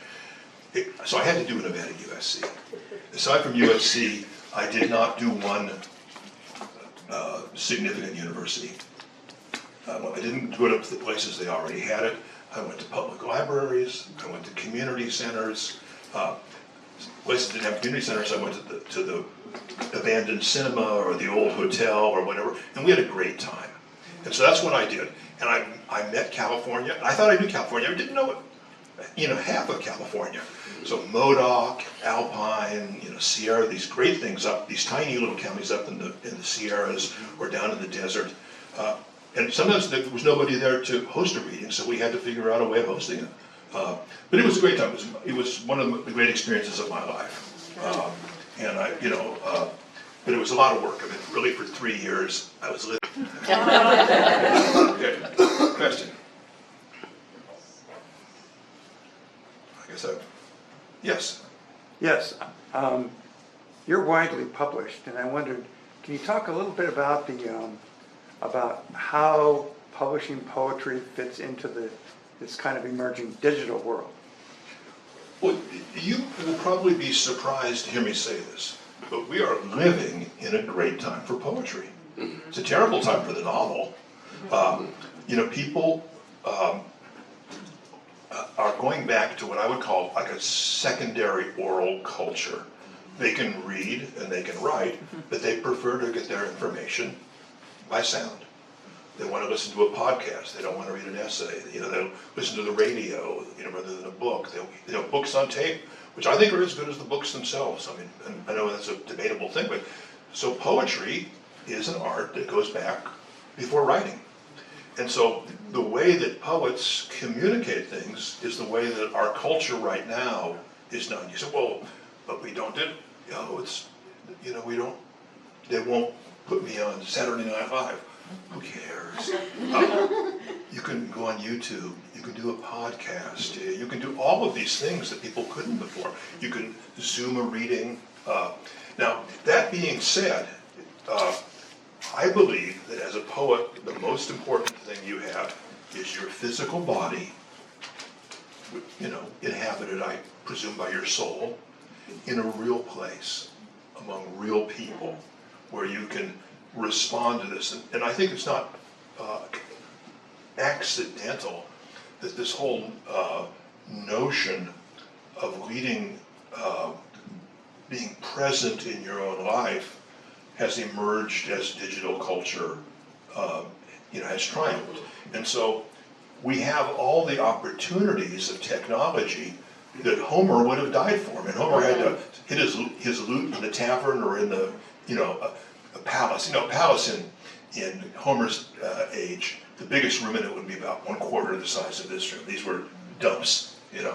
So I had to do an event at USC. Aside from USC, I did not do one significant university. I didn't go to the places they already had it. I went to public libraries, I went to community centers. Places that didn't have community centers, I went to the abandoned cinema or the old hotel or whatever, and we had a great time. And so that's what I did. And I met California. I thought I knew California. I didn't know half of California. So Modoc, Alpine, Sierra, these great things up, these tiny little counties up in the Sierras or down in the desert. And sometimes there was nobody there to host a reading, so we had to figure out a way of hosting it. But it was a great time. It was one of the great experiences of my life. But it was a lot of work. I mean, really for 3 years, I was living. Okay, question? I guess so. Yes. Yes, you're widely published, and I wondered, can you talk a little bit about about how publishing poetry fits into this kind of emerging digital world? Well, you will probably be surprised to hear me say this, but we are living in a great time for poetry. It's a terrible time for the novel. People are going back to what I would call like a secondary oral culture. They can read and they can write, but they prefer to get their information by sound. They want to listen to a podcast. They don't want to read an essay. They'll listen to the radio, rather than a book. Books on tape, which I think are as good as the books themselves. I mean, and I know that's a debatable thing, but so poetry is an art that goes back before writing. And so the way that poets communicate things is the way that our culture right now is done. You say, well, but we don't do it. We don't, they won't put me on Saturday Night Live. Who cares? You can go on YouTube, you can do a podcast, you can do all of these things that people couldn't before. You can Zoom a reading. Now, that being said, I believe that as a poet, the most important thing you have is your physical body, inhabited, I presume, by your soul, in a real place, among real people, where you can respond to this. And I think it's not accidental that this whole notion of leading, being present in your own life has emerged as digital culture, has triumphed. And so we have all the opportunities of technology that Homer would have died for. I mean, Homer had to hit his lute in the tavern or in the, a palace. Palace in Homer's age, the biggest room in it would be about 1/4 the size of this room. These were dumps. It's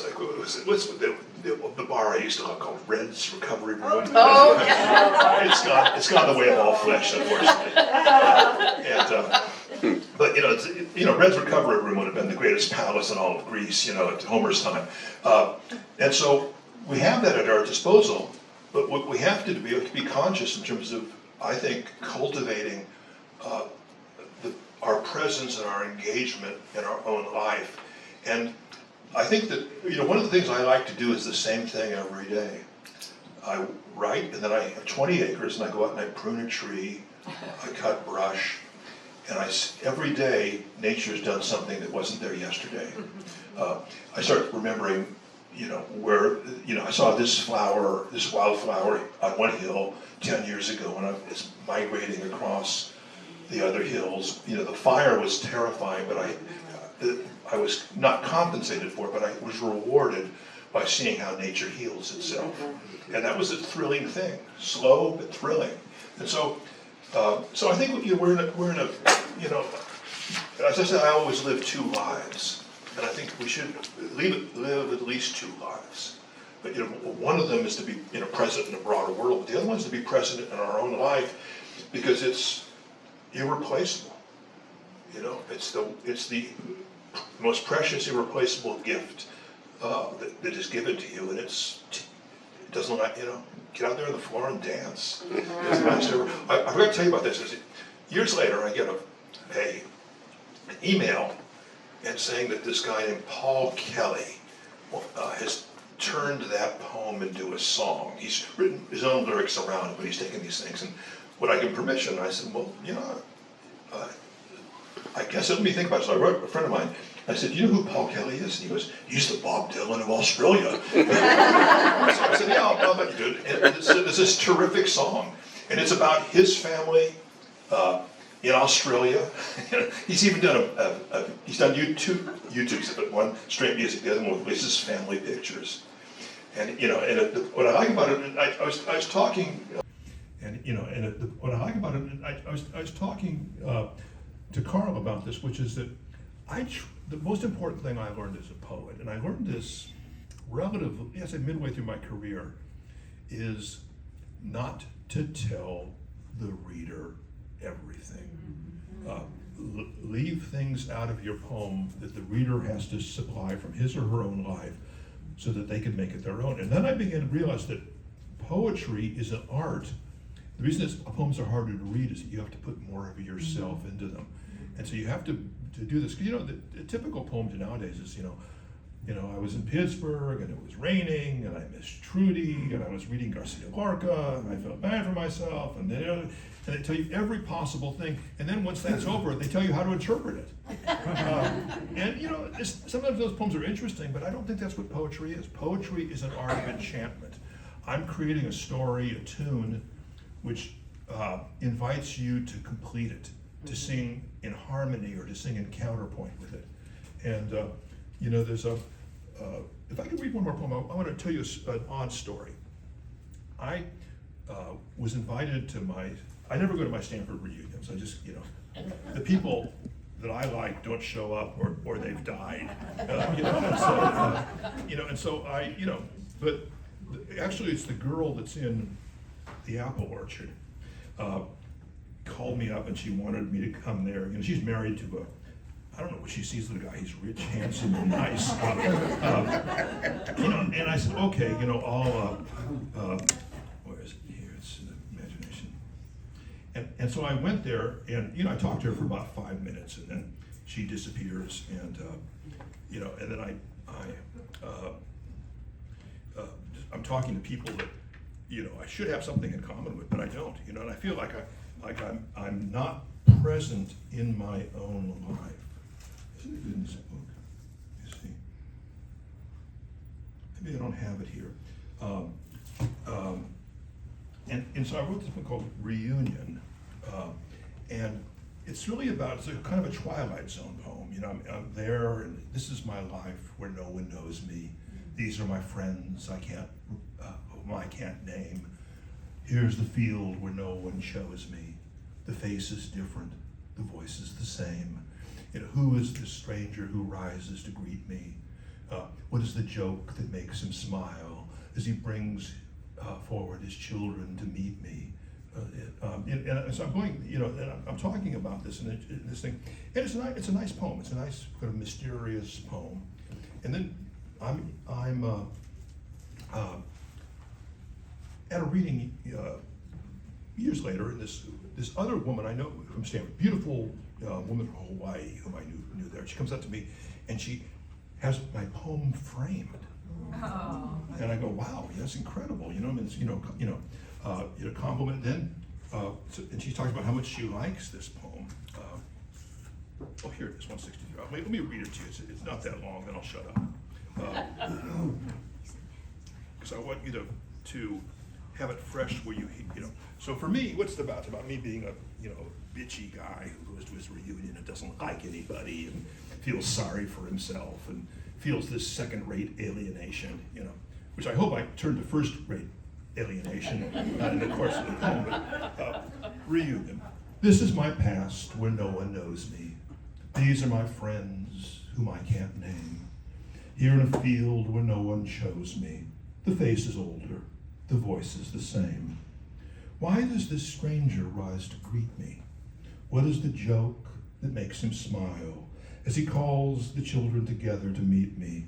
like, what's the bar I used to love called Red's Recovery Room? Oh, yeah. It's gone the way of all flesh, unfortunately. But Red's Recovery Room would have been the greatest palace in all of Greece, at Homer's time. And so we have that at our disposal, but what we have to do, we have to be conscious in terms of, I think, cultivating our presence and our engagement in our own life. And I think that, one of the things I like to do is the same thing every day. I write, and then I have 20 acres, and I go out and I prune a tree, I cut brush, And every day, nature's done something that wasn't there yesterday. I start remembering, where, I saw this wildflower on one hill 10 years ago when I was migrating across the other hills. The fire was terrifying, but I was not compensated for it, but I was rewarded by seeing how nature heals itself. And that was a thrilling thing, slow but thrilling. And so I think we're in a, as I said, I always live 2 lives. And I think we should live at least 2 lives. But one of them is to be present in a broader world. But the other one is to be present in our own life because it's irreplaceable. It's the most precious, irreplaceable gift that is given to you, and it doesn't get out there on the floor and dance. It's nice. I forgot to tell you about this. Years later, I get an email and saying that this guy named Paul Kelly has turned that poem into a song. He's written his own lyrics around it, but he's taken these things. And would I give permission? And I said, well, I guess let me think about it. So I wrote a friend of mine. I said, you know who Paul Kelly is? And he goes, he's the Bob Dylan of Australia. So I said, yeah, I'll bet you do. And it's this terrific song. And it's about his family in Australia. He's even done he's done YouTubes, but one straight music, the other one with his family pictures. And what I like about it, I was talking, what I like about it, I was talking to Carl about this, which is that the most important thing I learned as a poet, and I learned this relatively, I'd say midway through my career, is not to tell the reader everything. Leave things out of your poem that the reader has to supply from his or her own life so that they can make it their own. And then I began to realize that poetry is an art. The reason poems are harder to read is that you have to put more of yourself into them. And so you have to do this. The typical poem nowadays is, I was in Pittsburgh and it was raining and I missed Trudy and I was reading Garcia Lorca and I felt bad for myself and they tell you every possible thing. And then once that's over, they tell you how to interpret it. Sometimes those poems are interesting, but I don't think that's what poetry is. Poetry is an art of enchantment. I'm creating a story, a tune, which invites you to complete it, to sing in harmony or to sing in counterpoint with it. And there's if I could read one more poem, I want to tell you an odd story. I was invited to I never go to my Stanford reunions. I just, the people that I like don't show up or they've died. But actually it's the girl that's in the apple orchard called me up and she wanted me to come there. She's married to I don't know what she sees in the guy. He's rich, handsome, and nice. And I said, okay, I'll. Where is it? Here, it's imagination. And so I went there, and I talked to her for about 5 minutes, and then she disappears, and and then I'm talking to people that I should have something in common with, but I don't. And I feel like I'm not present in my own life. Isn't it good in this book? You see, maybe I don't have it here. And so I wrote this book called Reunion, and it's really it's a kind of a Twilight Zone poem. I'm there, and this is my life where no one knows me. These are my friends whom I can't name. Here's the field where no one shows me. The face is different, the voice is the same. Who is the stranger who rises to greet me? What is the joke that makes him smile as he brings forward his children to meet me? And so I'm going, and I'm talking about this and this thing, and it's a nice poem. It's a nice kind of mysterious poem. And then I'm at a reading years later, and this other woman I know from Stanford, beautiful woman from Hawaii whom I knew there. She comes up to me and she has my poem framed. Oh. And I go, wow, that's incredible. Compliment. Then, and she's talking about how much she likes this poem. Oh, here it is, 163. Let me read it to you. It's not that long, then I'll shut up. Because I want you to have it fresh where you know. So for me, what's it about? It's about me being a bitchy guy who goes to his reunion and doesn't like anybody and feels sorry for himself and feels this second-rate alienation, which I hope I turn to first-rate alienation in the course of the poem. But reunion. This is my past where no one knows me. These are my friends whom I can't name. Here in a field where no one chose me. The face is older, the voice is the same. Why does this stranger rise to greet me? What is the joke that makes him smile as he calls the children together to meet me,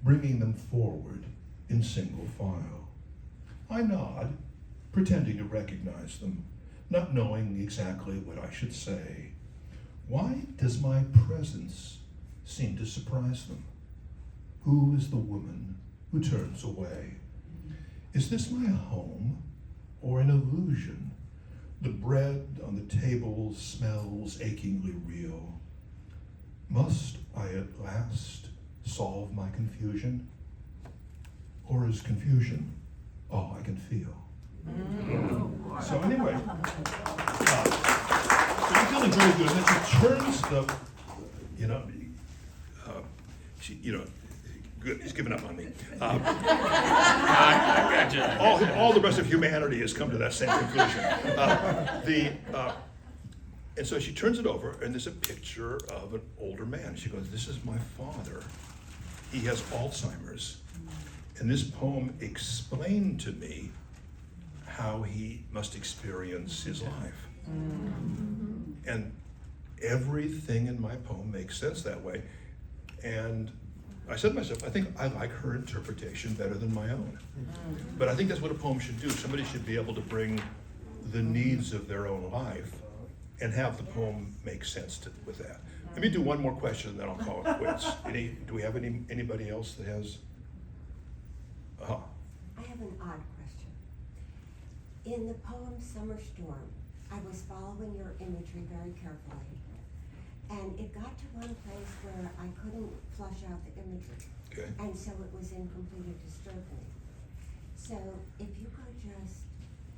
bringing them forward in single file? I nod, pretending to recognize them, not knowing exactly what I should say. Why does my presence seem to surprise them? Who is the woman who turns away? Is this my home or an illusion? The bread on the table smells achingly real. Must I at last solve my confusion? Or is confusion all I can feel? So anyway, so you're feeling very good. And then she turns good. He's given up on me. All the rest of humanity has come to that same conclusion. And so she turns it over, and there's a picture of an older man. She goes, "This is my father. He has Alzheimer's." And this poem explained to me how he must experience his life. And everything in my poem makes sense that way. And I said to myself, I think I like her interpretation better than my own. But I think that's what a poem should do. Somebody should be able to bring the needs of their own life and have the poem make sense with that. Let me do one more question and then I'll call it quits. Do we have anybody else that has? I have an odd question. In the poem Summer Storm, I was following your imagery very carefully. And it got to one place where I couldn't flush out the imagery. Okay. And so it was incomplete or disturbed me. So if you could just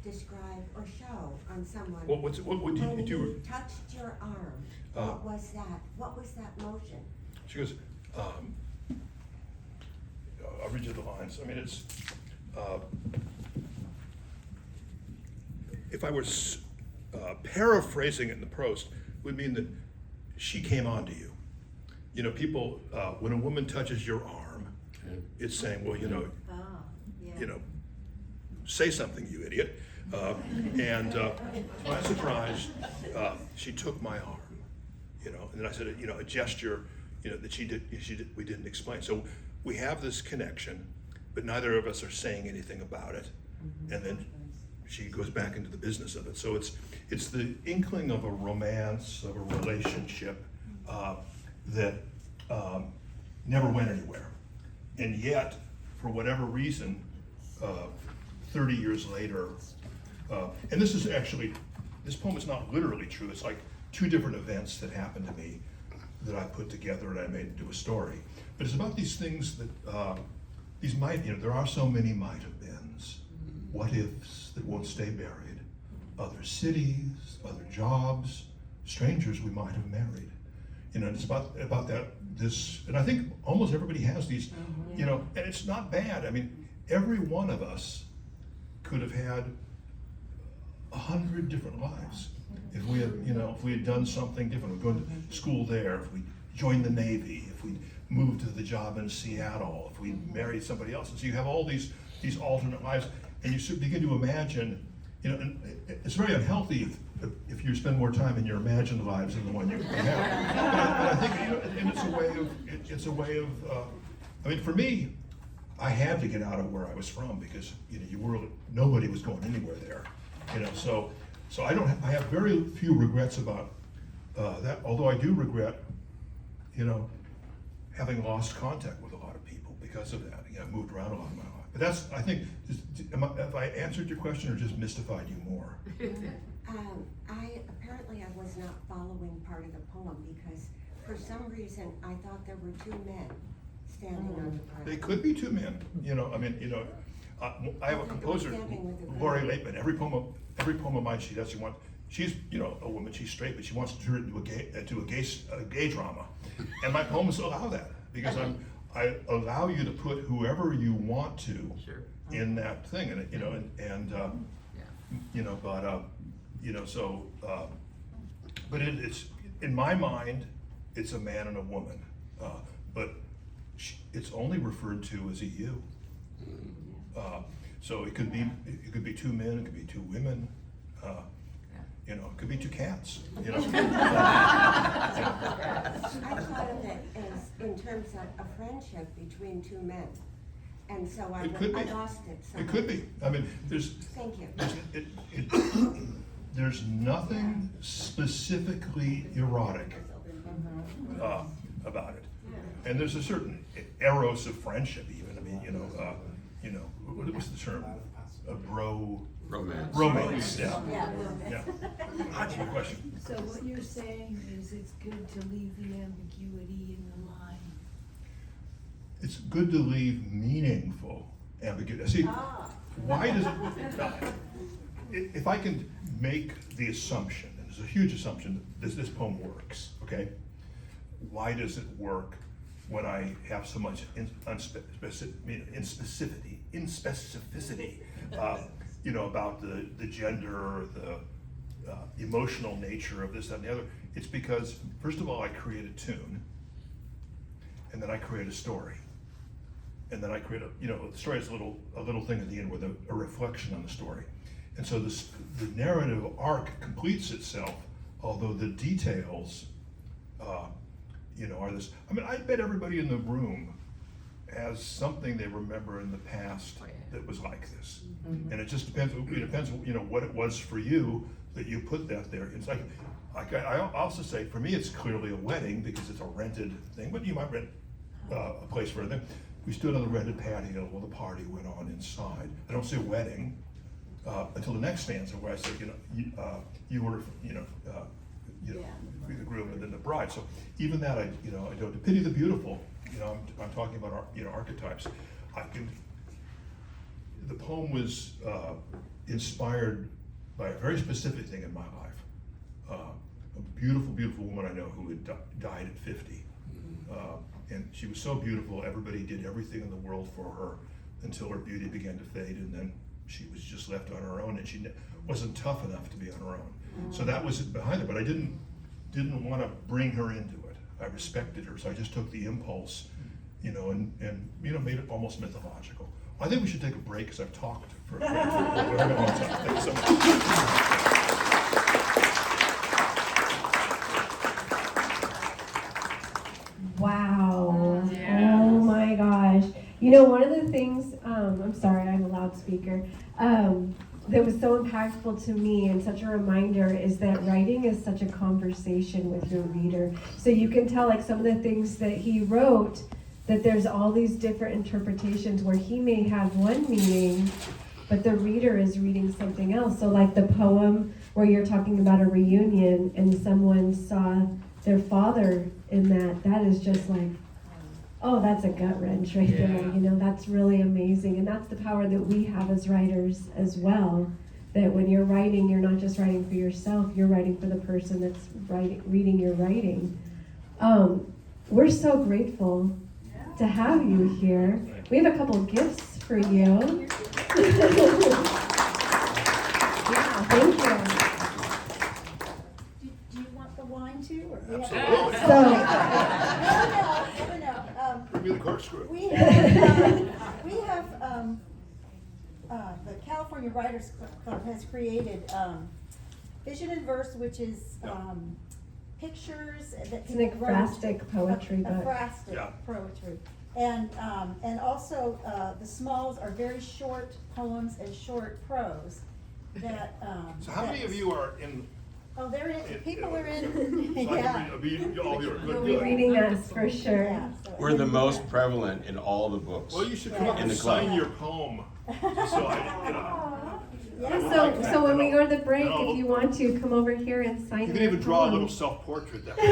describe or show on someone What when did you he touched your arm, what was that? What was that motion? She goes, I'll read you the lines. I mean, it's, if I were paraphrasing it in the prose, would mean that she came onto you. People, when a woman touches your arm, it's saying, well, say something, you idiot. And to my surprise, she took my arm, and then I said, a gesture, that we didn't explain. So we have this connection, but neither of us are saying anything about it. And then she goes back into the business of it. So it's the inkling of a romance, of a relationship that never went anywhere. And yet, for whatever reason, 30 years later, and this poem is not literally true. It's like two different events that happened to me that I put together and I made into a story. But it's about these things that, there are so many might have beens, what ifs that won't stay buried, other cities, other jobs, strangers we might have married. And it's about that, and I think almost everybody has these, and it's not bad. I mean, every one of us could have had 100 different lives if we had done something different. We'd gone to school there, if we joined the Navy, if we moved to the job in Seattle, if we married somebody else. And so you have all these alternate lives, and you begin to imagine, and it's very unhealthy if you spend more time in your imagined lives than the one you have. But I think, and it's a way of, I mean, for me, I had to get out of where I was from because nobody was going anywhere there, So I have very few regrets about that. Although I do regret, having lost contact with a lot of people because of that. I moved around a lot in my life. But I think, have I answered your question or just mystified you more? Apparently I was not following part part of the poem because for some reason I thought there were two men standing on the ground. They could be two men, I have a composer, Lori Laitman, every poem of mine she does, she's, a woman, she's straight, but she wants to turn it into a gay drama. And my poems allow that, because I allow you to put whoever you want to in that thing, but it's, in my mind, it's a man and a woman, but it's only referred to as a you. So it could be two men, it could be two women, it could be two cats, I thought of it as in terms of a friendship between two men, and so I lost it. It could be. I mean, Thank you. There's nothing specifically erotic about it, and there's a certain eros of friendship, even. I mean, what's the term? A romance. Yeah. Good question. So what you're saying is it's good to leave the ambiguity in the line. It's good to leave meaningful ambiguity. See, why does it? If I can make the assumption, and it's a huge assumption, that this poem works. Okay, why does it work when I have so much inspecificity, about the gender, or the emotional nature of this, that, and the other? It's because, first of all, I create a tune, and then I create a story, and then I create the story is a little thing at the end with a reflection on the story, and so the narrative arc completes itself, although the details, are this. I mean, I bet everybody in the room has something they remember in the past that was like this, and it just depends. It depends, what it was for you that you put that there. It's like I also say, for me, it's clearly a wedding because it's a rented thing, but you might rent a place for it. We stood on the rented patio while the party went on inside. I don't say wedding until the next stanza, where I say, you were, the groom and then the bride. So even that, I don't. To pity the beautiful, I'm talking about archetypes. The poem was inspired by a very specific thing in my life. A beautiful, beautiful woman I know who had died at 50. And she was so beautiful, everybody did everything in the world for her until her beauty began to fade, and then she was just left on her own, and she wasn't tough enough to be on her own. So that was behind it, but I didn't want to bring her into it. I respected her, so I just took the impulse, and made it almost mythological. I think we should take a break because I've talked for a very long time. Thank you so much. Wow. Oh my gosh. One of the things, I'm sorry, I'm a loudspeaker, that was so impactful to me and such a reminder is that writing is such a conversation with your reader. So you can tell, like, some of the things that he wrote, that there's all these different interpretations where he may have one meaning, but the reader is reading something else. So like the poem where you're talking about a reunion and someone saw their father in that is just like, oh, that's a gut wrench right there. That's really amazing. And that's the power that we have as writers as well, that when you're writing, you're not just writing for yourself, you're writing for the person that's reading your writing. We're so grateful to have you here. We have a couple of gifts for you. Yeah, thank you. Do you want the wine too? Or Absolutely. No. Bring me the corkscrew. We have the California Writers Club has created Vision in Verse, which is pictures that It's an ekphrastic poetry book. Ekphrastic poetry. And also the smalls are very short poems and short prose that. So how many of you are in? Oh, they're in. People are in. So Yeah. all you are You'll good. be reading us for sure. Yeah, so- We're the most prevalent in all the books. Well, you should come up In and the club. sign your poem. So So when we go to the break, if you want to, come over here and sign. You can your even draw a poem. little self-portrait that way.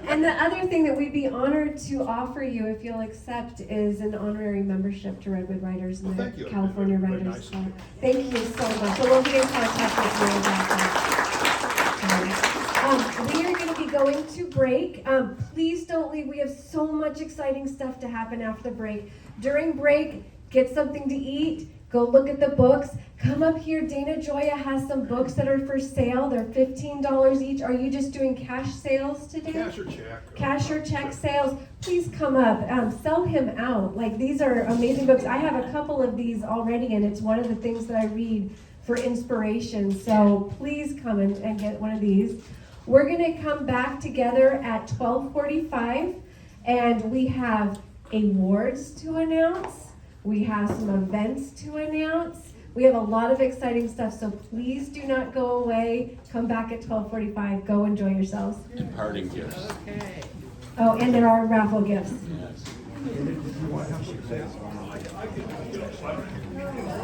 And the other thing that we'd be honored to offer you, if you'll accept, is an honorary membership to Redwood Writers and Well, the thank you. California Very Writers nice. Club. Thank you so much. So we'll be in contact with you about that. We are going to be going to break. Please don't leave. We have so much exciting stuff to happen after the break. During break, get something to eat. Go look at the books. Come up here. Dana Gioia has some books that are for sale. They're $15 each. Are you just doing cash sales today? Cash or check. Cash or check sales. Please come up. Sell him out. Like, these are amazing books. I have a couple of these already, and it's one of the things that I read for inspiration. So please come and get one of these. We're going to come back together at 12:45, and we have awards to announce. We have some events to announce. We have a lot of exciting stuff, so please do not go away. Come back at 12:45. Go enjoy yourselves. And parting gifts. Okay. Oh, and there are raffle gifts. Yes. You want to have some